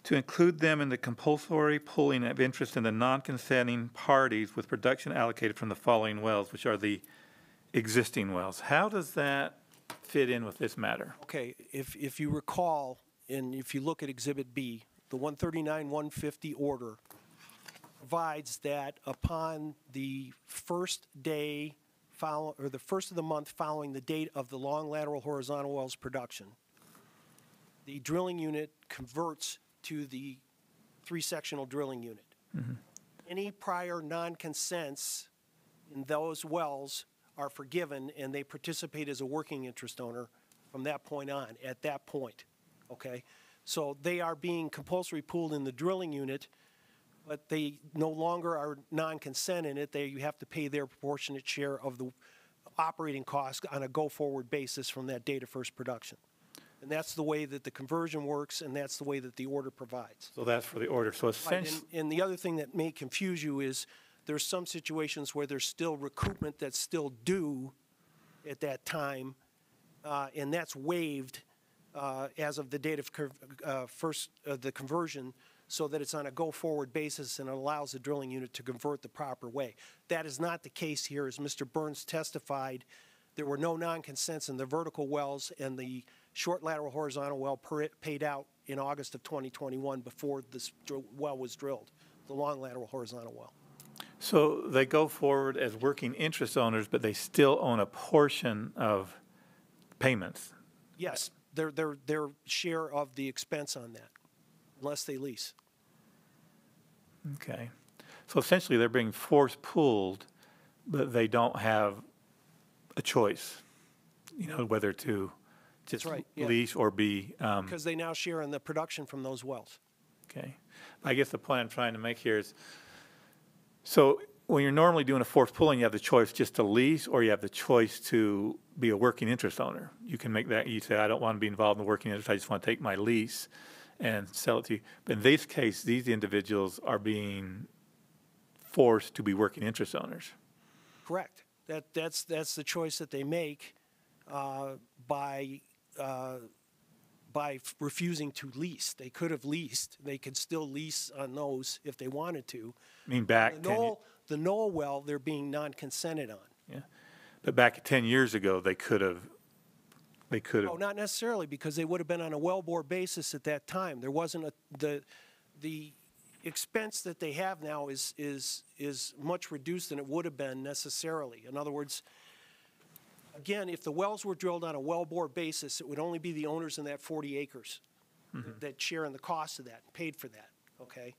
to include them in the compulsory pooling of interest in the non-consenting parties with production allocated from the following wells, which are the existing wells. How does that fit in with this matter? Okay, if you recall, and if you look at Exhibit B, the 139-150 order provides that upon the first day or the first of the month following the date of the long lateral horizontal wells production, the drilling unit converts to the 3-sectional drilling unit. Any prior non-consents in those wells are forgiven, and they participate as a working interest owner from that point on, at that point, okay? So they are being compulsory pooled in the drilling unit, but they no longer are non-consent in it. You have to pay their proportionate share of the operating costs on a go-forward basis from that date of first production. And that's the way that the conversion works, and that's the way that the order provides. So that's for the order. So essentially, and the other thing that may confuse you is there's some situations where there's still recoupment that's still due at that time, and that's waived as of the date of the conversion, so that it's on a go-forward basis and it allows the drilling unit to convert the proper way. That is not the case here. As Mr. Burns testified, there were no non-consents in the vertical wells, and the short lateral horizontal well paid out in August of 2021 before this well was drilled, the long lateral horizontal well. So they go forward as working interest owners, but they still own a portion of payments. Yes, their share of the expense on that, unless they lease. Okay. So essentially, they're being force pooled, but they don't have a choice, whether to just right, yeah. lease or be. Because they now share in the production from those wells. Okay. I guess the point I'm trying to make here is, so when you're normally doing a force pooling, you have the choice just to lease, or you have the choice to be a working interest owner. You can make that, you say, I don't want to be involved in the working interest, I just want to take my lease and sell it to you. But in this case, these individuals are being forced to be working interest owners. Correct. That's the choice that they make by refusing to lease. They could have leased. They could still lease on those if they wanted to. I mean, back The Noel well, they're being non-consented on. Yeah, but back 10 years ago, they could have. No, not necessarily, because they would have been on a wellbore basis at that time. There wasn't the expense that they have now is much reduced than it would have been necessarily. In other words, again, if the wells were drilled on a wellbore basis, it would only be the owners in that 40 acres that share in the cost of that, paid for that, okay?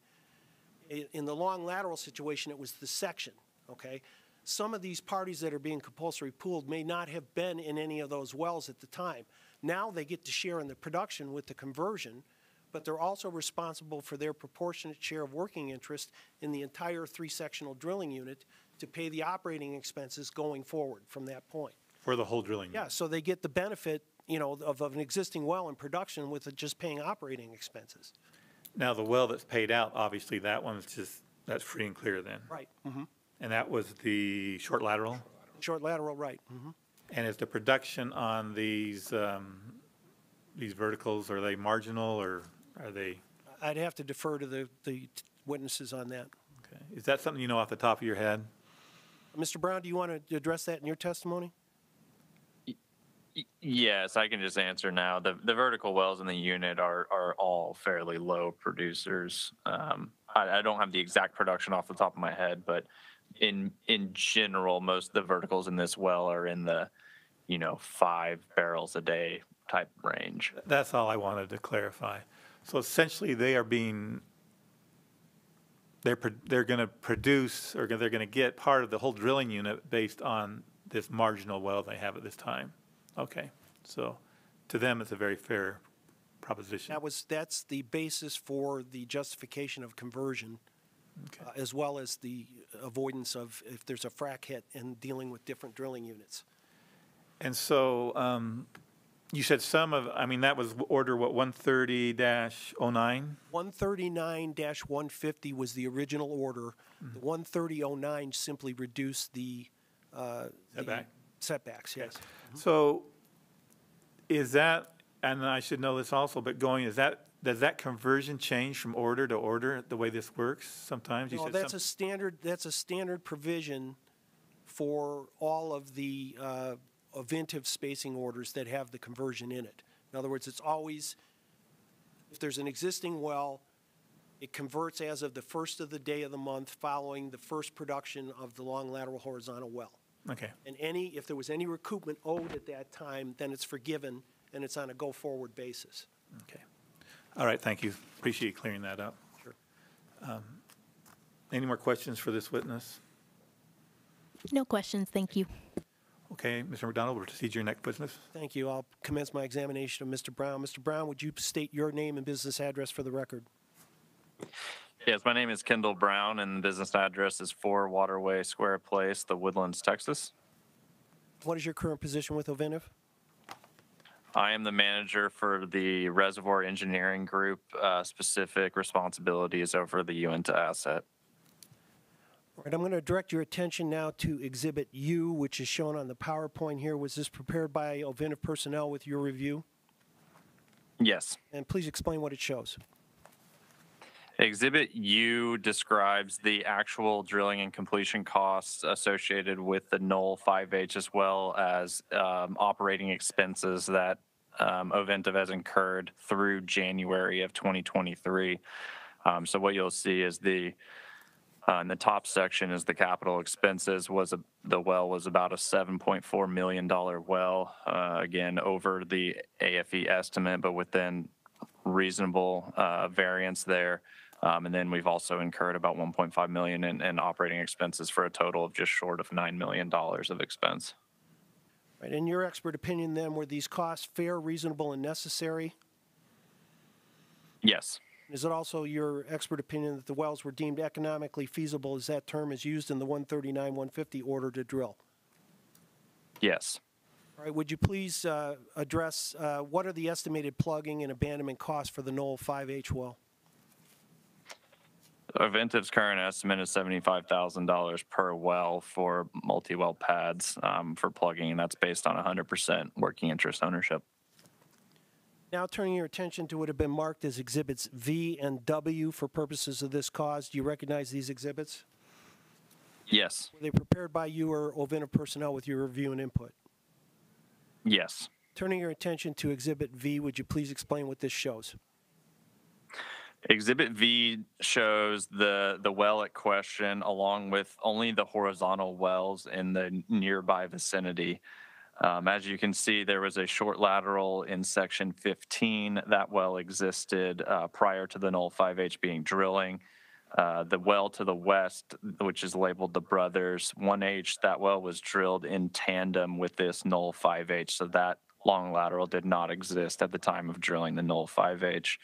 In the long lateral situation, it was the section, okay? Some of these parties that are being compulsory pooled may not have been in any of those wells at the time. Now they get to share in the production with the conversion, but they're also responsible for their proportionate share of working interest in the entire three-sectional drilling unit to pay the operating expenses going forward from that point. For the whole drilling. Yeah, so they get the benefit, of an existing well in production with just paying operating expenses. Now, the well that's paid out, obviously, that's free and clear then. Right. Mm-hmm. And that was the short lateral? Short lateral, right. Mm-hmm. And is the production on these verticals, are they marginal or are they? I'd have to defer to the witnesses on that. Okay. Is that something you know off the top of your head? Mr. Brown, do you want to address that in your testimony? Yes, I can just answer now. The vertical wells in the unit are all fairly low producers. I don't have the exact production off the top of my head, but in general, most of the verticals in this well are in the 5 barrels a day type range. That's all I wanted to clarify. So essentially, they're going to produce, or they're going to get part of the whole drilling unit based on this marginal well they have at this time. Okay, so to them, it's a very fair proposition. That's the basis for the justification of conversion, okay, as well as the avoidance of if there's a frac hit and dealing with different drilling units. And so you said that was order, 130-09? 139-150 was the original order. Mm-hmm. The 130-09 simply reduced the setbacks, yes. Okay. So is that, and I should know this also, but does that conversion change from order to order, the way this works sometimes? No, that's a standard provision for all of the eventive spacing orders that have the conversion in it. In other words, it's always, if there's an existing well, it converts as of the first of the day of the month following the first production of the long lateral horizontal well. Okay. And if there was any recoupment owed at that time, then it's forgiven and it's on a go-forward basis. Okay. All right, thank you. Appreciate you clearing that up. Sure. Any more questions for this witness? No questions, thank you. Okay, Mr. McDonald, we'll proceed to your next witness. Thank you. I'll commence my examination of Mr. Brown. Mr. Brown, would you state your name and business address for the record? Yes, my name is Kendall Brown, and the business address is 4 Waterway Square Place, The Woodlands, Texas. What is your current position with Oventive? I am the manager for the Reservoir Engineering Group. Specific responsibilities over the Uinta asset. All right, I'm going to direct your attention now to Exhibit U, which is shown on the PowerPoint here. Was this prepared by Oventive personnel with your review? Yes. And please explain what it shows. Exhibit U describes the actual drilling and completion costs associated with the Knoll 5H, as well as operating expenses that Oventive has incurred through January of 2023. So what you'll see is the And the top section is the capital expenses. The well was about a $7.4 million well, again, over the AFE estimate, but within reasonable variance there. And then we've also incurred about $1.5 million in operating expenses for a total of just short of $9 million of expense. Right, in your expert opinion, then, were these costs fair, reasonable, and necessary? Yes. Is it also your expert opinion that the wells were deemed economically feasible, as that term is used in the 139-150 order to drill? Yes. All right, would you please address what are the estimated plugging and abandonment costs for the Knoll 5H well? Oventive's current estimate is $75,000 per well for multi-well pads for plugging, and that's based on 100% working interest ownership. Now turning your attention to what have been marked as Exhibits V and W for purposes of this cause. Do you recognize these exhibits? Yes. Were they prepared by you or Ovintiv personnel with your review and input? Yes. Turning your attention to Exhibit V, would you please explain what this shows? Exhibit V shows the well at question along with only the horizontal wells in the nearby vicinity. As you can see, there was a short lateral in section 15. That well existed prior to the Knoll 5H being drilling. The well to the west, which is labeled the Brothers 1H, that well was drilled in tandem with this Knoll 5H. So that long lateral did not exist at the time of drilling the Knoll 5H.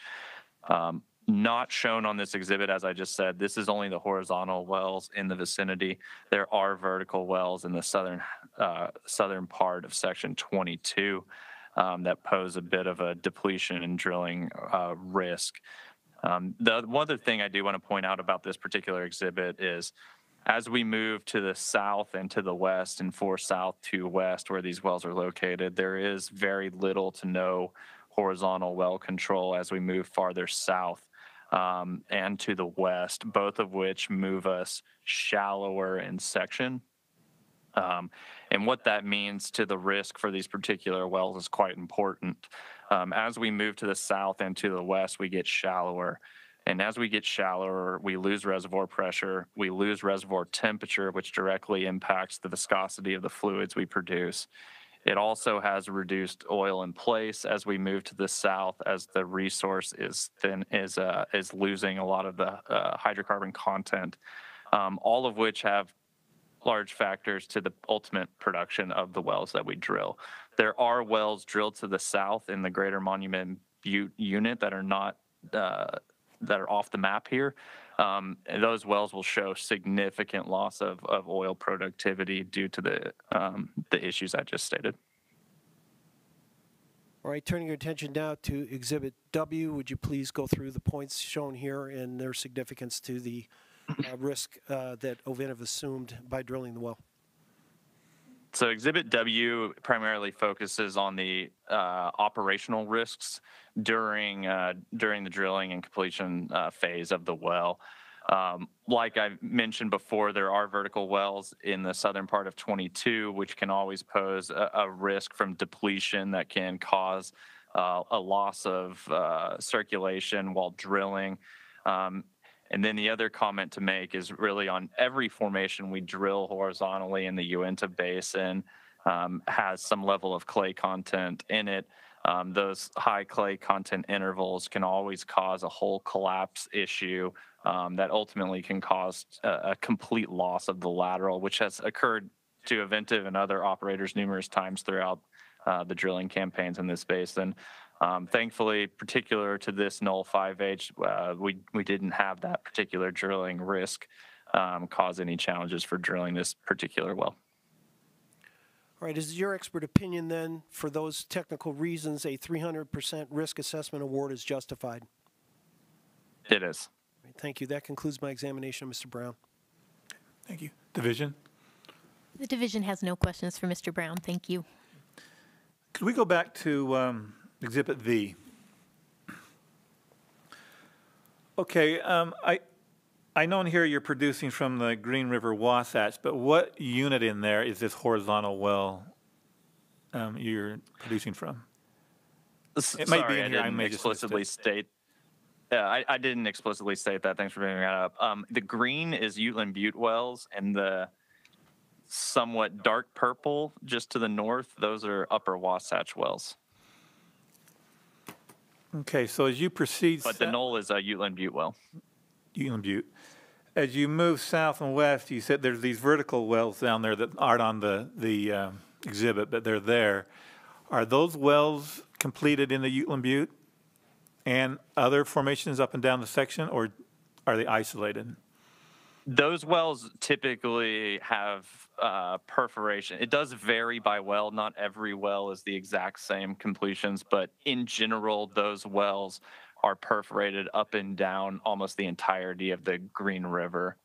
Not shown on this exhibit, as I just said, this is only the horizontal wells in the vicinity. There are vertical wells in the southern part of section 22 that pose a bit of a depletion and drilling risk. The one other thing I do want to point out about this particular exhibit is as we move to the south and to the west and 4 south to west where these wells are located, there is very little to no horizontal well control as we move farther south and to the west, both of which move us shallower in section. And what that means to the risk for these particular wells is quite important. As we move to the south and to the west, we get shallower. And as we get shallower, we lose reservoir pressure, we lose reservoir temperature, which directly impacts the viscosity of the fluids we produce. It also has reduced oil in place as we move to the south, as the resource is losing a lot of the hydrocarbon content, all of which have large factors to the ultimate production of the wells that we drill. There are wells drilled to the south in the Greater Monument Butte unit that are not that are off the map here. And those wells will show significant loss of oil productivity due to the issues I just stated. All right, turning your attention now to Exhibit W, would you please go through the points shown here and their significance to the risk that Ovintiv assumed by drilling the well? So Exhibit W primarily focuses on the operational risks during the drilling and completion phase of the well. Like I mentioned before, there are vertical wells in the southern part of 22, which can always pose a risk from depletion that can cause a loss of circulation while drilling. And then the other comment to make is really on every formation we drill horizontally in the Uinta Basin has some level of clay content in it. Those high clay content intervals can always cause a whole collapse issue that ultimately can cause a complete loss of the lateral, which has occurred to Ovintiv and other operators numerous times throughout the drilling campaigns in this basin. Thankfully, particular to this Knoll 5H, we didn't have that particular drilling risk cause any challenges for drilling this particular well. All right, is it your expert opinion then, for those technical reasons, a 300% risk assessment award is justified? It is. All right, thank you. That concludes my examination of Mr. Brown. Thank you. Division? The division has no questions for Mr. Brown. Thank you. Could we go back to Exhibit V? Okay, I know in here you're producing from the Green River Wasatch, but what unit in there is this horizontal well you're producing from? It might be in here. I may just explicitly state. I didn't explicitly state that. Thanks for bringing that up. The green is Uteland Butte wells, and the somewhat dark purple just to the north, those are Upper Wasatch wells. Okay, so as you proceed, But the knoll is a Uteland Butte well. Uteland Butte. As you move south and west, you said there's these vertical wells down there that aren't on the exhibit, but they're there. Are those wells completed in the Uteland Butte and other formations up and down the section, or are they isolated? Those wells typically have perforation. It does vary by well. Not every well is the exact same completions, but in general, those wells are perforated up and down almost the entirety of the Green River.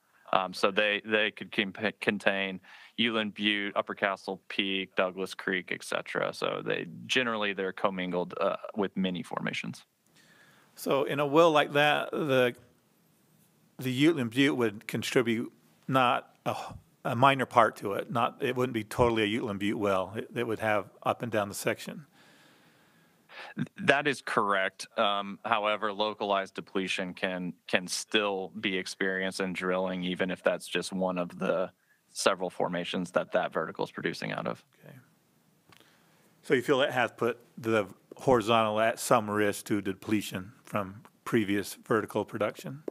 So they could contain Uteland Butte, Upper Castle Peak, Douglas Creek, etc. So they're commingled with many formations. So in a well like that, the Uteland Butte would contribute not a minor part to it. It wouldn't be totally a Uteland Butte well. It would have up and down the section. That is correct. However, localized depletion can still be experienced in drilling, even if that's just one of the several formations that vertical is producing out of. Okay. So you feel it has put the horizontal at some risk to depletion from previous vertical production?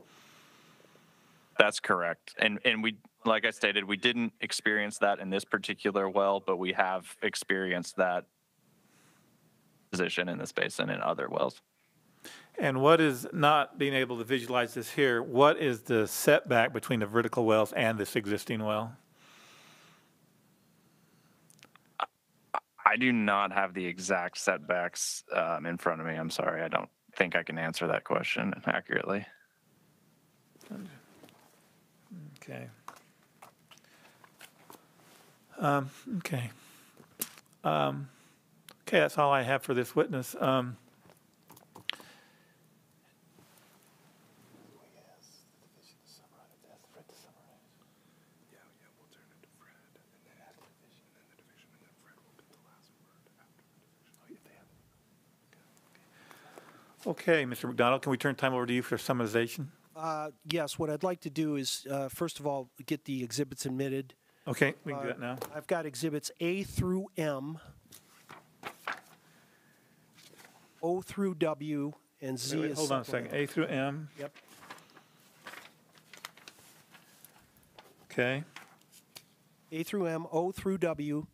That's correct. And we, like I stated, we didn't experience that in this particular well, but we have experienced that position in this basin in other wells. And what is, not being able to visualize this here, what is the setback between the vertical wells and this existing well? I do not have the exact setbacks in front of me. I'm sorry. I don't think I can answer that question accurately. Okay. Okay. Okay, that's all I have for this witness. Okay, Mr. McDonald, can we turn time over to you for summarization? Yes, what I'd like to do is, first of all, get the exhibits admitted. Okay, we can do that now. I've got exhibits A through M, O through W, and Z Wait, is hold on a second. A through M. Yep. Okay. A through M, O through W,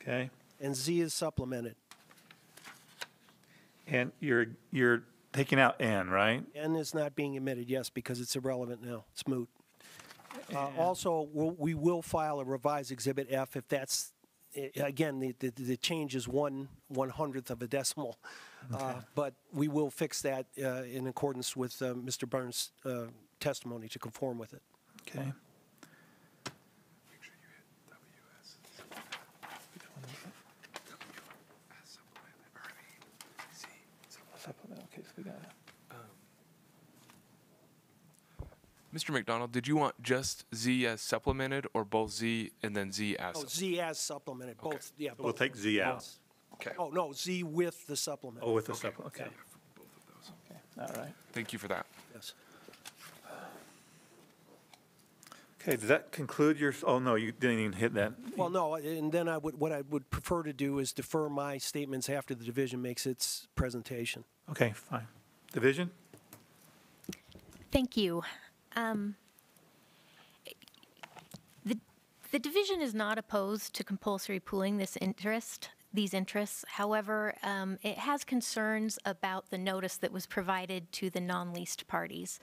Okay. and Z is supplemented. And you're taking out N, right? N is not being admitted, yes, because it's irrelevant now. It's moot. Also, we will file a revised Exhibit F if that's, again, the change is 1/100th of a decimal. Okay. But we will fix that in accordance with Mr. Burns' testimony to conform with it. Okay. Supplement. Okay, so we got it. Mr. McDonald, did you want just Z as supplemented or both Z and then Z as Oh, Z as supplemented, both, yeah. We'll both. take Z out. Okay. Oh, no, Z with the supplement. Oh, with the supplement. Okay. Both of those. Okay. All right. Thank you for that. Yes. Okay. Does that conclude your? Oh no, you didn't even hit that. Well, no, and then what I would prefer to do is defer my statements after the division makes its presentation. Okay, fine. Division. Thank you. The division is not opposed to compulsory pooling these interests. However, it has concerns about the notice that was provided to the non-leased parties.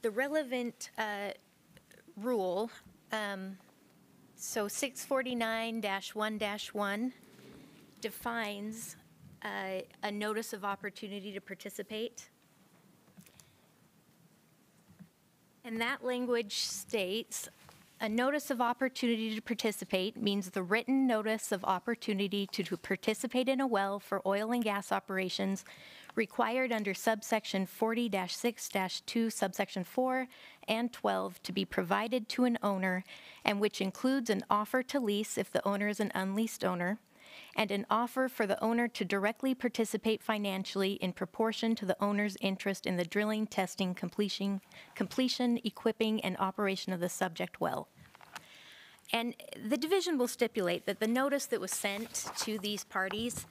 The relevant rule, so 649-1-1 defines a notice of opportunity to participate. And that language states, a notice of opportunity to participate means the written notice of opportunity to participate in a well for oil and gas operations required under subsection 40-6-2, subsection 4 and 12 to be provided to an owner, and which includes an offer to lease if the owner is an unleased owner, and an offer for the owner to directly participate financially in proportion to the owner's interest in the drilling, testing, completion, equipping, and operation of the subject well. And the division will stipulate that the notice that was sent to these parties,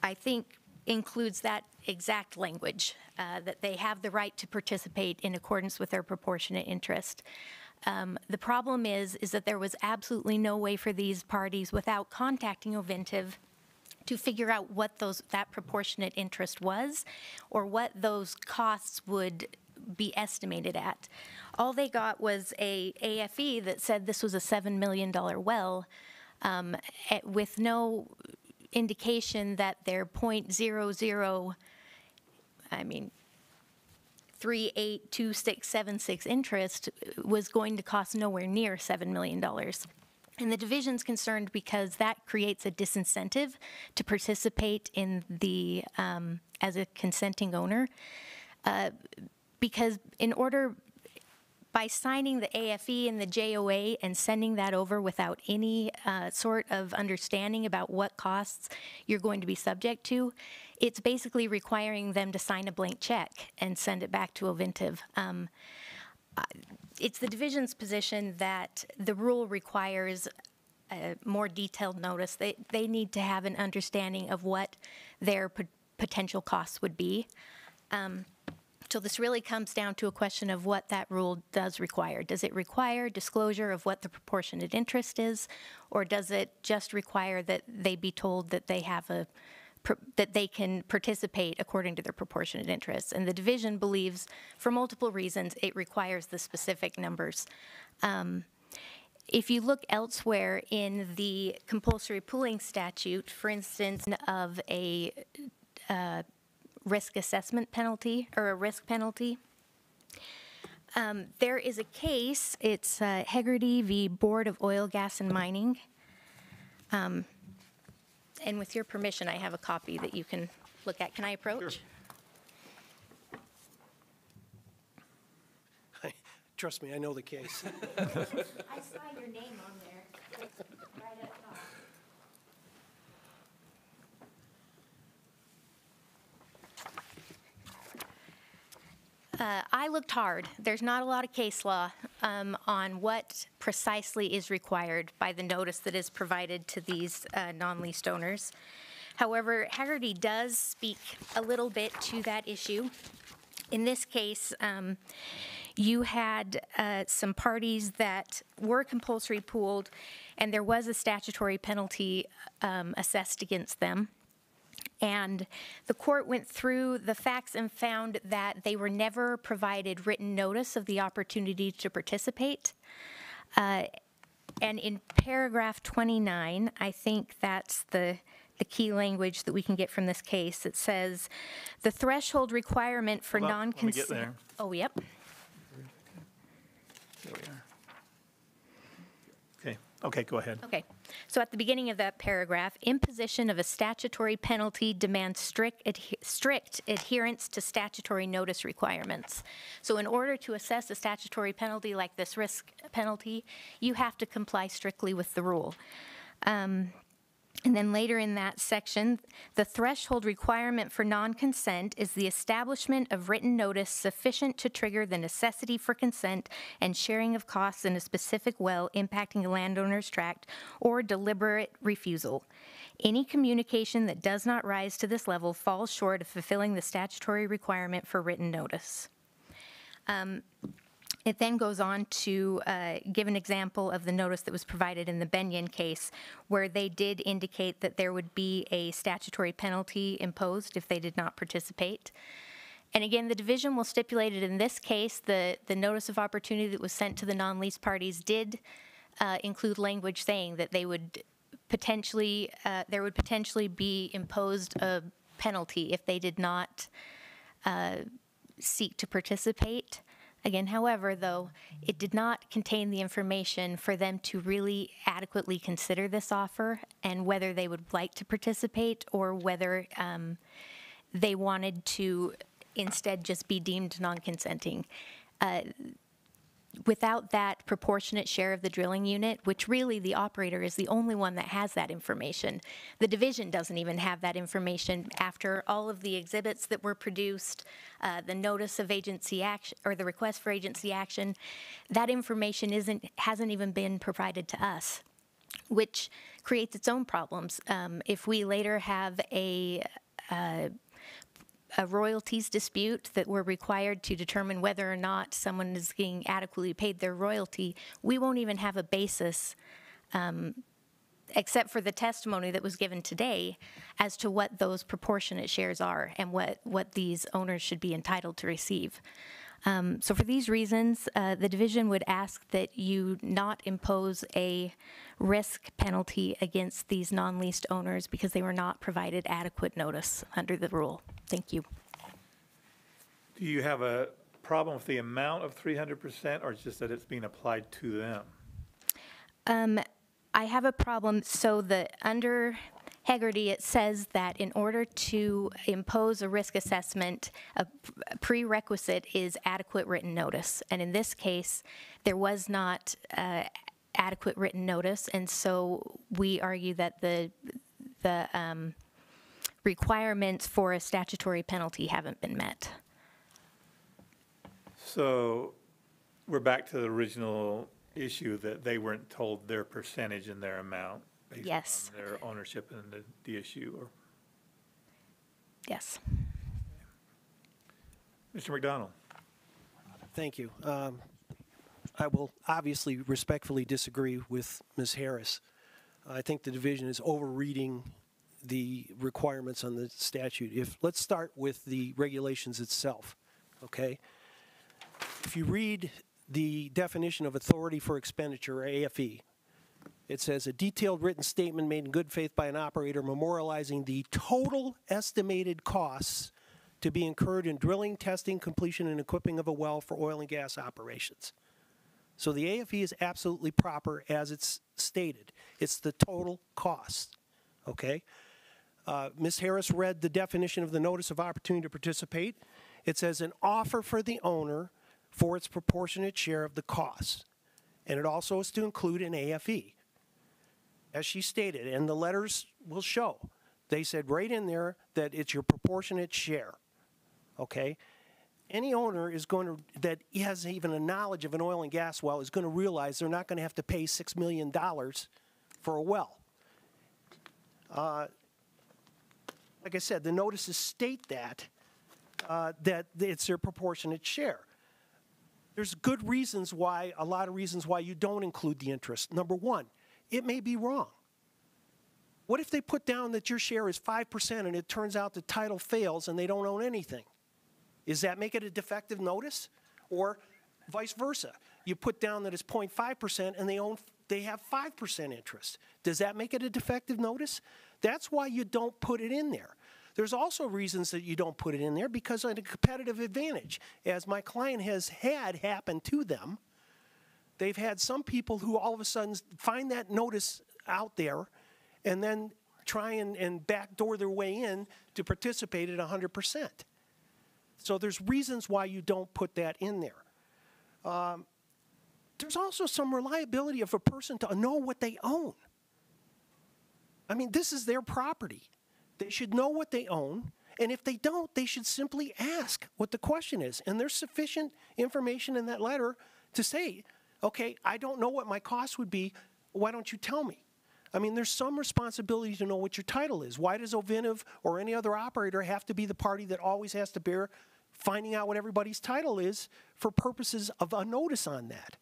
I think, includes that exact language, that they have the right to participate in accordance with their proportionate interest. The problem is that there was absolutely no way for these parties, without contacting Oventive, to figure out what that proportionate interest was or what those costs would be estimated at. All they got was a AFE that said this was a $7 million well, with no indication that their 382676 interest was going to cost nowhere near $7 million. And the division's concerned because that creates a disincentive to participate in the, as a consenting owner, because by signing the AFE and the JOA and sending that over without any sort of understanding about what costs you're going to be subject to, it's basically requiring them to sign a blank check and send it back to Oventive. It's the division's position that the rule requires a more detailed notice. They need to have an understanding of what their potential costs would be. So this really comes down to a question of what that rule does require. Does it require disclosure of what the proportionate interest is, or does it just require that they be told that they have that they can participate according to their proportionate interests? And the division believes, for multiple reasons, it requires the specific numbers. If you look elsewhere in the compulsory pooling statute, for instance, of a risk assessment penalty or a risk penalty, there is a case, it's Hegarty v. Board of Oil, Gas, and Mining. And with your permission, I have a copy that you can look at. Can I approach? Sure. Trust me, I know the case. I saw your name on there, right up top. I looked hard. There's not a lot of case law on what precisely is required by the notice that is provided to these non-leased owners. However, Hegarty does speak a little bit to that issue. In this case, you had some parties that were compulsory pooled, and there was a statutory penalty assessed against them. And the court went through the facts and found that they were never provided written notice of the opportunity to participate. And in paragraph 29, I think that's the key language that we can get from this case. It says, the threshold requirement for non-consent. Let me get there. Oh, yep. There we are. Okay, go ahead. Okay, so at the beginning of that paragraph, imposition of a statutory penalty demands strict adherence to statutory notice requirements. So in order to assess a statutory penalty like this risk penalty, you have to comply strictly with the rule. And then later in that section, the threshold requirement for non-consent is the establishment of written notice sufficient to trigger the necessity for consent and sharing of costs in a specific well impacting a landowner's tract or deliberate refusal. Any communication that does not rise to this level falls short of fulfilling the statutory requirement for written notice. It then goes on to give an example of the notice that was provided in the Benyon case, where they did indicate that there would be a statutory penalty imposed if they did not participate. And again, the division will stipulate it in this case. The notice of opportunity that was sent to the non-lease parties did include language saying that they would potentially, there would potentially be imposed a penalty if they did not seek to participate. Again, however, though, it did not contain the information for them to really adequately consider this offer and whether they would like to participate or whether they wanted to instead just be deemed non-consenting. without that proportionate share of the drilling unit, which really the operator is the only one that has that information. The division doesn't even have that information after all of the exhibits that were produced, the notice of agency action or the request for agency action. That information hasn't even been provided to us, which creates its own problems. If we later have a royalties dispute that we're required to determine whether or not someone is getting adequately paid their royalty, we won't even have a basis, except for the testimony that was given today, as to what those proportionate shares are and what these owners should be entitled to receive. So for these reasons, the division would ask that you not impose a risk penalty against these non-leased owners because they were not provided adequate notice under the rule. Thank you. Do you have a problem with the amount of 300%, or it's just that it's being applied to them? I have a problem. So under Hegarty, it says that in order to impose a risk assessment, a prerequisite is adequate written notice. And in this case, there was not adequate written notice, and so we argue that the requirements for a statutory penalty haven't been met. So we're back to the original issue that they weren't told their percentage and their amount based Yes. on their ownership in the DSU. Or Yes. Mr. McDonald. Thank you. I will obviously respectfully disagree with Ms. Harris. I think the division is overreading the requirements on the statute. Let's start with the regulations itself, okay? If you read the definition of authority for expenditure, or AFE, it says a detailed written statement made in good faith by an operator memorializing the total estimated costs to be incurred in drilling, testing, completion, and equipping of a well for oil and gas operations. So the AFE is absolutely proper as it's stated. It's the total cost, okay? Ms. Harris read the definition of the notice of opportunity to participate. It says an offer for the owner for its proportionate share of the costs. And it also is to include an AFE, as she stated, and the letters will show. They said right in there that it's your proportionate share, okay? Any owner is going to, that has even a knowledge of an oil and gas well, is going to realize they're not going to have to pay $6 million for a well. Like I said, the notices state that it's their proportionate share. There's good reasons why, a lot of reasons why you don't include the interest. Number one, it may be wrong. What if they put down that your share is 5% and it turns out the title fails and they don't own anything? Does that make it a defective notice? Or vice versa. You put down that it's 0.5% and they have 5% interest. Does that make it a defective notice? That's why you don't put it in there. There's also reasons that you don't put it in there because of a competitive advantage. As my client has had happen to them, they've had some people who all of a sudden find that notice out there and then try and backdoor their way in to participate at 100%. So there's reasons why you don't put that in there. There's also some reliability of a person to know what they own. I mean, this is their property. They should know what they own, and if they don't, they should simply ask what the question is. And there's sufficient information in that letter to say, okay, I don't know what my cost would be, why don't you tell me? I mean, there's some responsibility to know what your title is. Why does Ovintiv or any other operator have to be the party that always has to bear finding out what everybody's title is for purposes of a notice on that?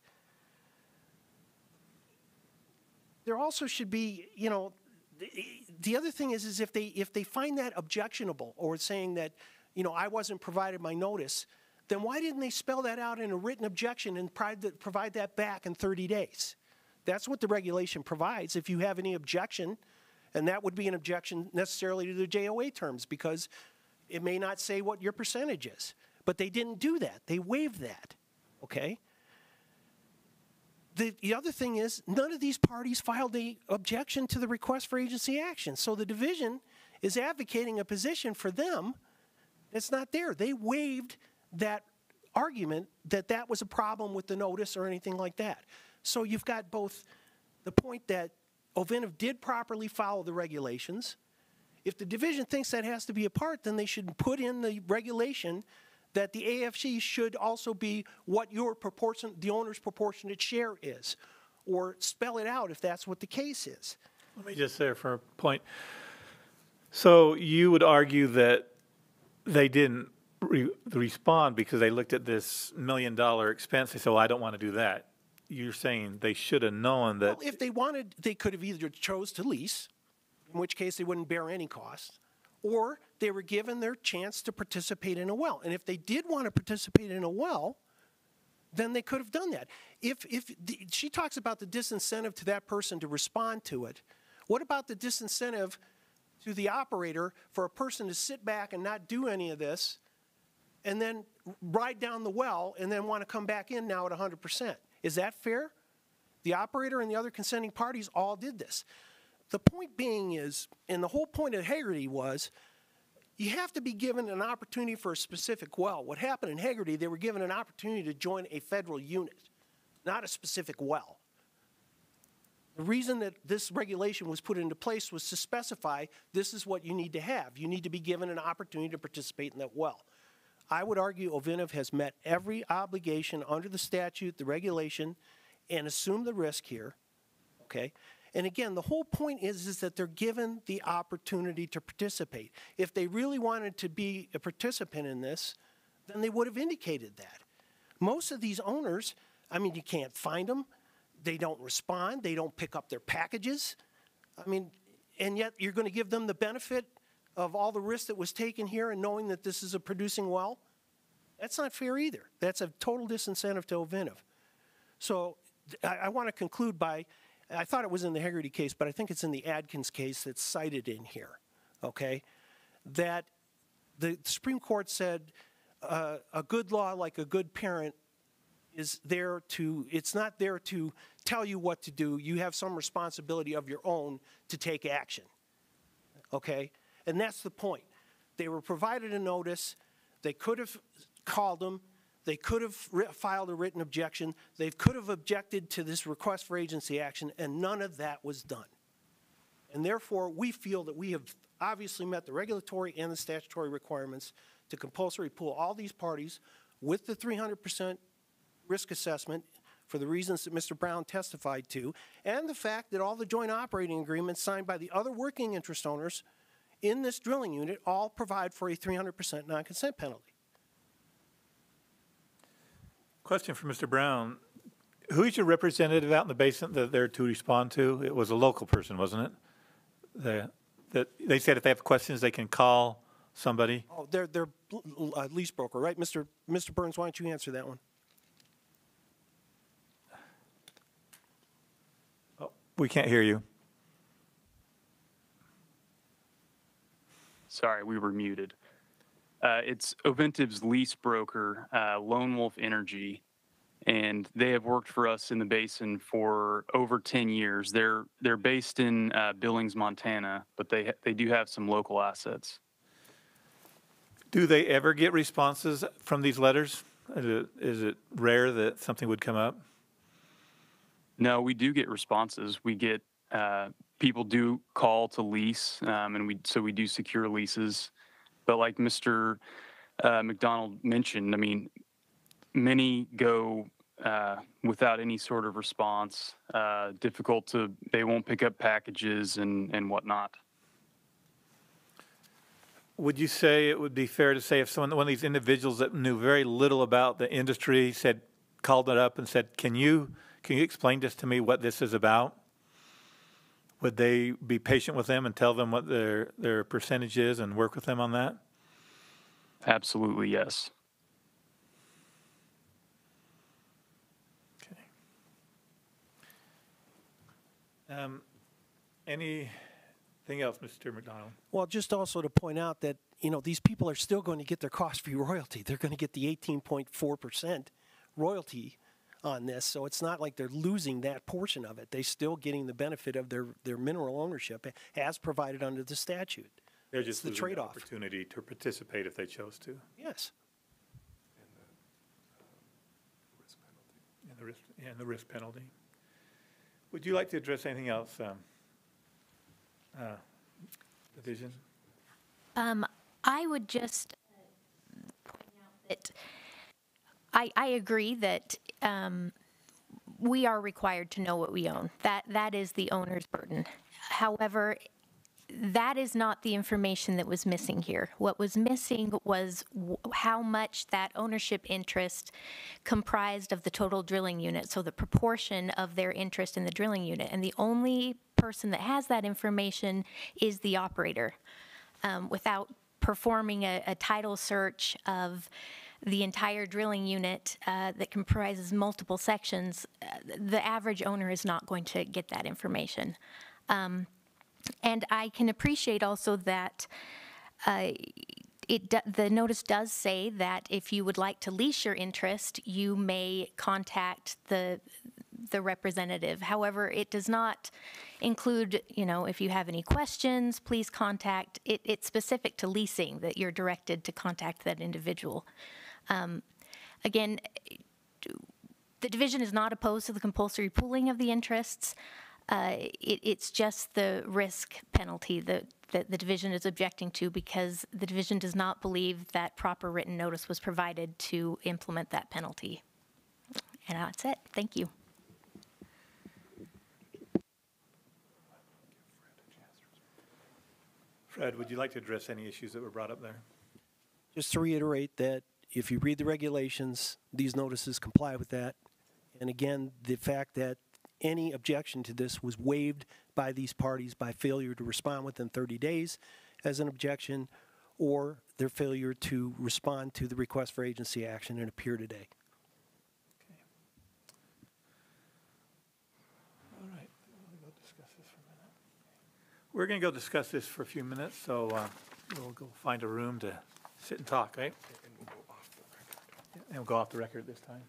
There also should be, you know, the other thing is if they find that objectionable or saying that, you know, I wasn't provided my notice, then why didn't they spell that out in a written objection and provide that back in 30 days? That's what the regulation provides. If you have any objection, and that would be an objection necessarily to the JOA terms because it may not say what your percentage is. But they didn't do that. They waived that, okay? The other thing is none of these parties filed an objection to the request for agency action. So the division is advocating a position for them that's not there. They waived that argument that that was a problem with the notice or anything like that. So you've got both the point that Ovintiv did properly follow the regulations. If the division thinks that has to be a part, then they should put in the regulation that the AFC should also be what the owner's proportionate share is, or spell it out if that's what the case is. Let me just say for a point. So you would argue that they didn't respond because they looked at this $1 million expense. They said, well, I don't want to do that. You're saying they should have known that. Well, if they wanted, they could have either chose to lease, in which case they wouldn't bear any cost, or they were given their chance to participate in a well. And if they did want to participate in a well, then they could have done that. She talks about the disincentive to that person to respond to it. What about the disincentive to the operator for a person to sit back and not do any of this and then ride down the well and then want to come back in now at 100%? Is that fair? The operator and the other consenting parties all did this. The point being is, and the whole point of Hagerty was, you have to be given an opportunity for a specific well. What happened in Hagerty, they were given an opportunity to join a federal unit, not a specific well. The reason that this regulation was put into place was to specify this is what you need to have. You need to be given an opportunity to participate in that well. I would argue Ovintiv has met every obligation under the statute, the regulation, and assumed the risk here, okay? And again, the whole point is that they're given the opportunity to participate. If they really wanted to be a participant in this, then they would have indicated that. Most of these owners, I mean, you can't find them. They don't respond. They don't pick up their packages. I mean, and yet you're going to give them the benefit of all the risk that was taken here and knowing that this is a producing well? That's not fair either. That's a total disincentive to Ovintiv. So I want to conclude by, I thought it was in the Hagerty case, but I think it's in the Adkins case that's cited in here, okay, that the Supreme Court said a good law, like a good parent, is there to, it's not there to tell you what to do. You have some responsibility of your own to take action, okay? And that's the point. They were provided a notice. They could have called them. They could have filed a written objection. They could have objected to this request for agency action, and none of that was done. And therefore, we feel that we have obviously met the regulatory and the statutory requirements to compulsory pool all these parties with the 300% risk assessment for the reasons that Mr. Brown testified to, and the fact that all the joint operating agreements signed by the other working interest owners in this drilling unit all provide for a 300% non-consent penalty. Question for Mr. Brown. Who's your representative out in the basin that they're to respond to? It was a local person, wasn't it? They said if they have questions, they can call somebody. Oh, they're lease broker, right? Mr. Burns, why don't you answer that one? Oh, we can't hear you. Sorry, we were muted. It's Ovintiv's lease broker, Lone Wolf Energy, and they have worked for us in the basin for over 10 years. They're based in Billings, Montana, but they do have some local assets. Do they ever get responses from these letters? Is it rare that something would come up? No, we do get responses. We get people do call to lease, and we do secure leases. But like Mr. McDonald mentioned, I mean, many go without any sort of response. They won't pick up packages and whatnot. Would you say it would be fair to say if one of these individuals that knew very little about the industry called it up and said, can you explain this to me, what this is about? Would they be patient with them and tell them what their percentage is and work with them on that? Absolutely, yes. Okay. Anything else, Mr. McDonald? Well, just also to point out that, you know, these people are still going to get their cost-free royalty. They're going to get the 18.4% royalty on this, so it's not like they're losing that portion of it. They're still getting the benefit of their mineral ownership as provided under the statute. They're just the losing the trade-off. opportunity to participate if they chose to. Yes. the risk penalty. Would you like to address anything else, Division? I would just point out that I agree that we are required to know what we own. That is the owner's burden. However, that is not the information that was missing here. What was missing was how much that ownership interest comprised of the total drilling unit, so the proportion of their interest in the drilling unit. And the only person that has that information is the operator. Without performing a title search of the entire drilling unit that comprises multiple sections, the average owner is not going to get that information. And I can appreciate also that the notice does say that if you would like to lease your interest, you may contact the representative. However, it does not include, if you have any questions, please contact. It's specific to leasing that you're directed to contact that individual. Again, the division is not opposed to the compulsory pooling of the interests. It's just the risk penalty that the division is objecting to, because the division does not believe that proper written notice was provided to implement that penalty. And that's it. Thank you. Fred, would you like to address any issues that were brought up there? Just to reiterate that if you read the regulations, these notices comply with that. And again, the fact that any objection to this was waived by these parties by failure to respond within 30 days as an objection, or their failure to respond to the request for agency action and appear today. Okay. All right. We'll go discuss this for a minute. We're going to go discuss this for a few minutes, so we'll go find a room to sit and talk, right? And we'll go off the record. And we'll go off the record this time.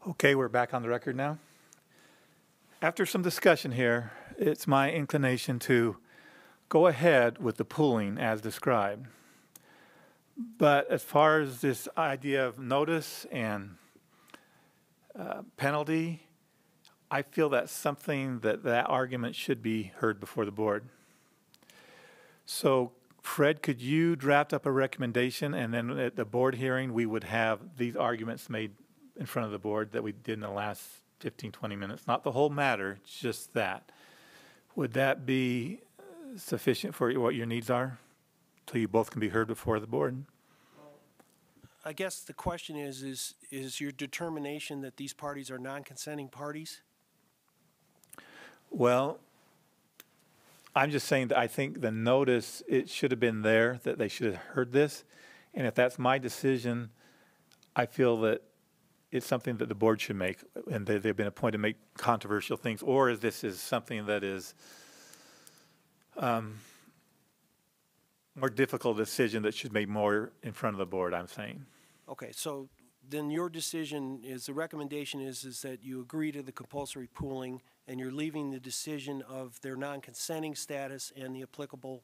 Okay, we're back on the record now. After some discussion here, it's my inclination to go ahead with the pooling as described. But as far as this idea of notice and penalty, I feel that's something that argument should be heard before the board. So Fred, could you draft up a recommendation, and then at the board hearing, we would have these arguments made in front of the board that we did in the last 15, 20 minutes? Not the whole matter, just that. Would that be sufficient for what your needs are, so you both can be heard before the board? I guess the question is your determination that these parties are non-consenting parties? Well, I'm just saying that I think the notice, it should have been there, that they should have heard this. And if that's my decision, I feel that it's something that the board should make, and they've been appointed to make controversial things, or if this is something that is more difficult decision that should be more in front of the board, I'm saying. Okay, so then your decision is, the recommendation is that you agree to the compulsory pooling, and you're leaving the decision of their non-consenting status and the applicable,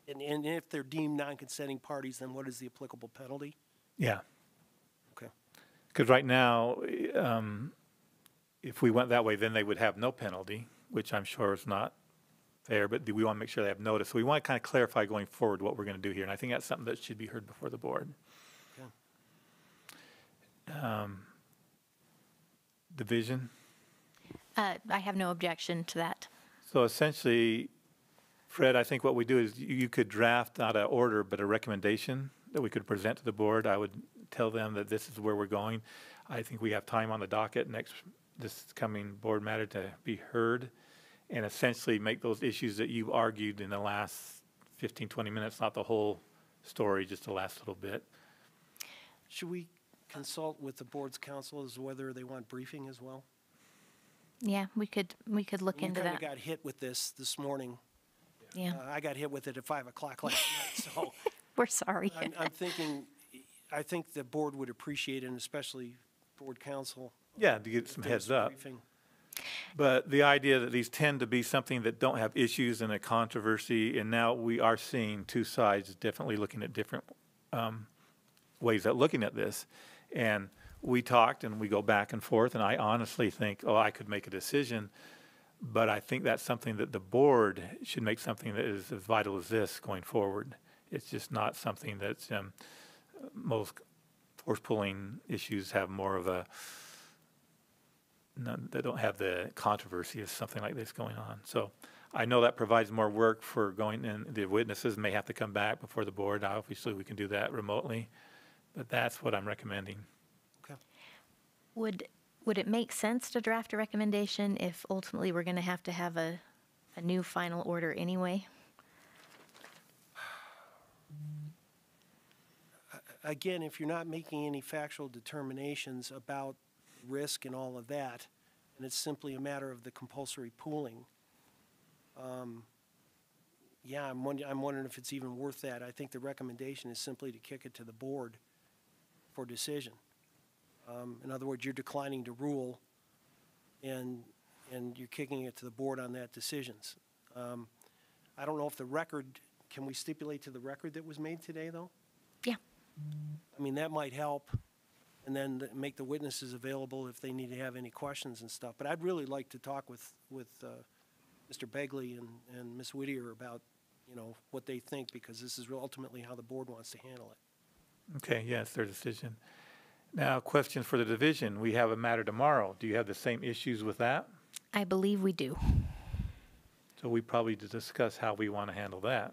and if they're deemed non-consenting parties, then what is the applicable penalty? Yeah. Okay. Because right now, if we went that way, then they would have no penalty, which I'm sure is not fair, but we want to make sure they have notice. So we want to kind of clarify going forward what we're going to do here, and I think that's something that should be heard before the board. Okay. Division? I have no objection to that. So essentially, Fred, I think what we do is you could draft not an order, but a recommendation that we could present to the board. I would tell them that this is where we're going. I think we have time on the docket this coming board matter to be heard, and essentially make those issues that you've argued in the last 15, 20 minutes, not the whole story, just the last little bit. Should we consult with the board's counsel as to whether they want briefing as well? Yeah, we could look into that. We kind of got hit with this morning. Yeah. I got hit with it at 5 o'clock last night, so. We're sorry. I'm thinking, I think the board would appreciate it, and especially board counsel. Yeah, to get some heads up. Briefing. But the idea that these tend to be something that don't have issues and a controversy, and now we are seeing two sides definitely looking at different ways of looking at this. And we talked and we go back and forth, and I honestly think, I could make a decision, but I think that's something that the board should make something that is as vital as this going forward. It's just not something that's, most force pulling issues have more of they don't have the controversy of something like this going on. So I know that provides more work for going, and the witnesses may have to come back before the board. Obviously, we can do that remotely, but that's what I'm recommending. Okay. Would it make sense to draft a recommendation if ultimately we're going to have a new final order anyway? Again, if you're not making any factual determinations about risk and all of that, and it's simply a matter of the compulsory pooling, yeah, I'm wondering if it's even worth that. I think the recommendation is simply to kick it to the board for decision. In other words, you're declining to rule, and you're kicking it to the board on that decisions. I don't know if the record, can we stipulate to the record that was made today, though? Yeah. I mean, that might help, and then make the witnesses available if they need to have any questions and stuff. But I'd really like to talk with Mr. Begley and Ms. Whittier about, what they think, because this is ultimately how the board wants to handle it. Okay, yeah, it's their decision. Now, question for the division. We have a matter tomorrow. Do you have the same issues with that? I believe we do. So we probably need to discuss how we want to handle that.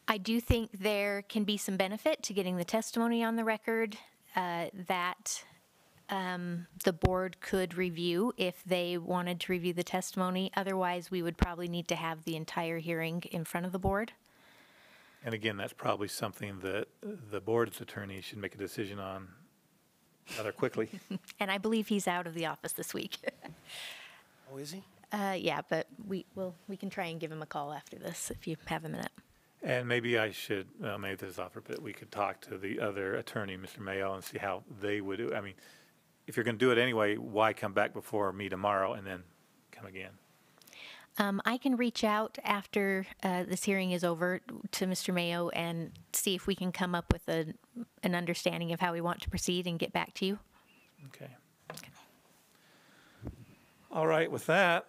I do think there can be some benefit to getting the testimony on the record that the board could review if they wanted to review the testimony. Otherwise, we would probably need to have the entire hearing in front of the board. And again, that's probably something that the board's attorney should make a decision on rather quickly. And I believe he's out of the office this week. Oh, is he? Yeah, but we can try and give him a call after this if you have a minute. And maybe I should, maybe this is offer, but we could talk to the other attorney, Mr. Mayo, and see how they would do. I mean, if you're going to do it anyway, why come back before me tomorrow and then come again? I can reach out after this hearing is over to Mr. Mayo and see if we can come up with an understanding of how we want to proceed and get back to you. Okay. All right, with that,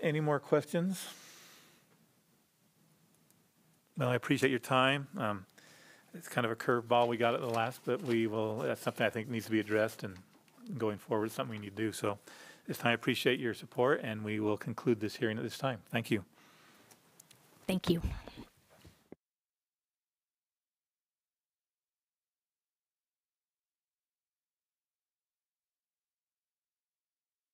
any more questions? Well, I appreciate your time. It's kind of a curveball we got at the last, but that's something I think needs to be addressed, and going forward, it's something we need to do. So this time, I appreciate your support, and we will conclude this hearing at this time. Thank you. Thank you.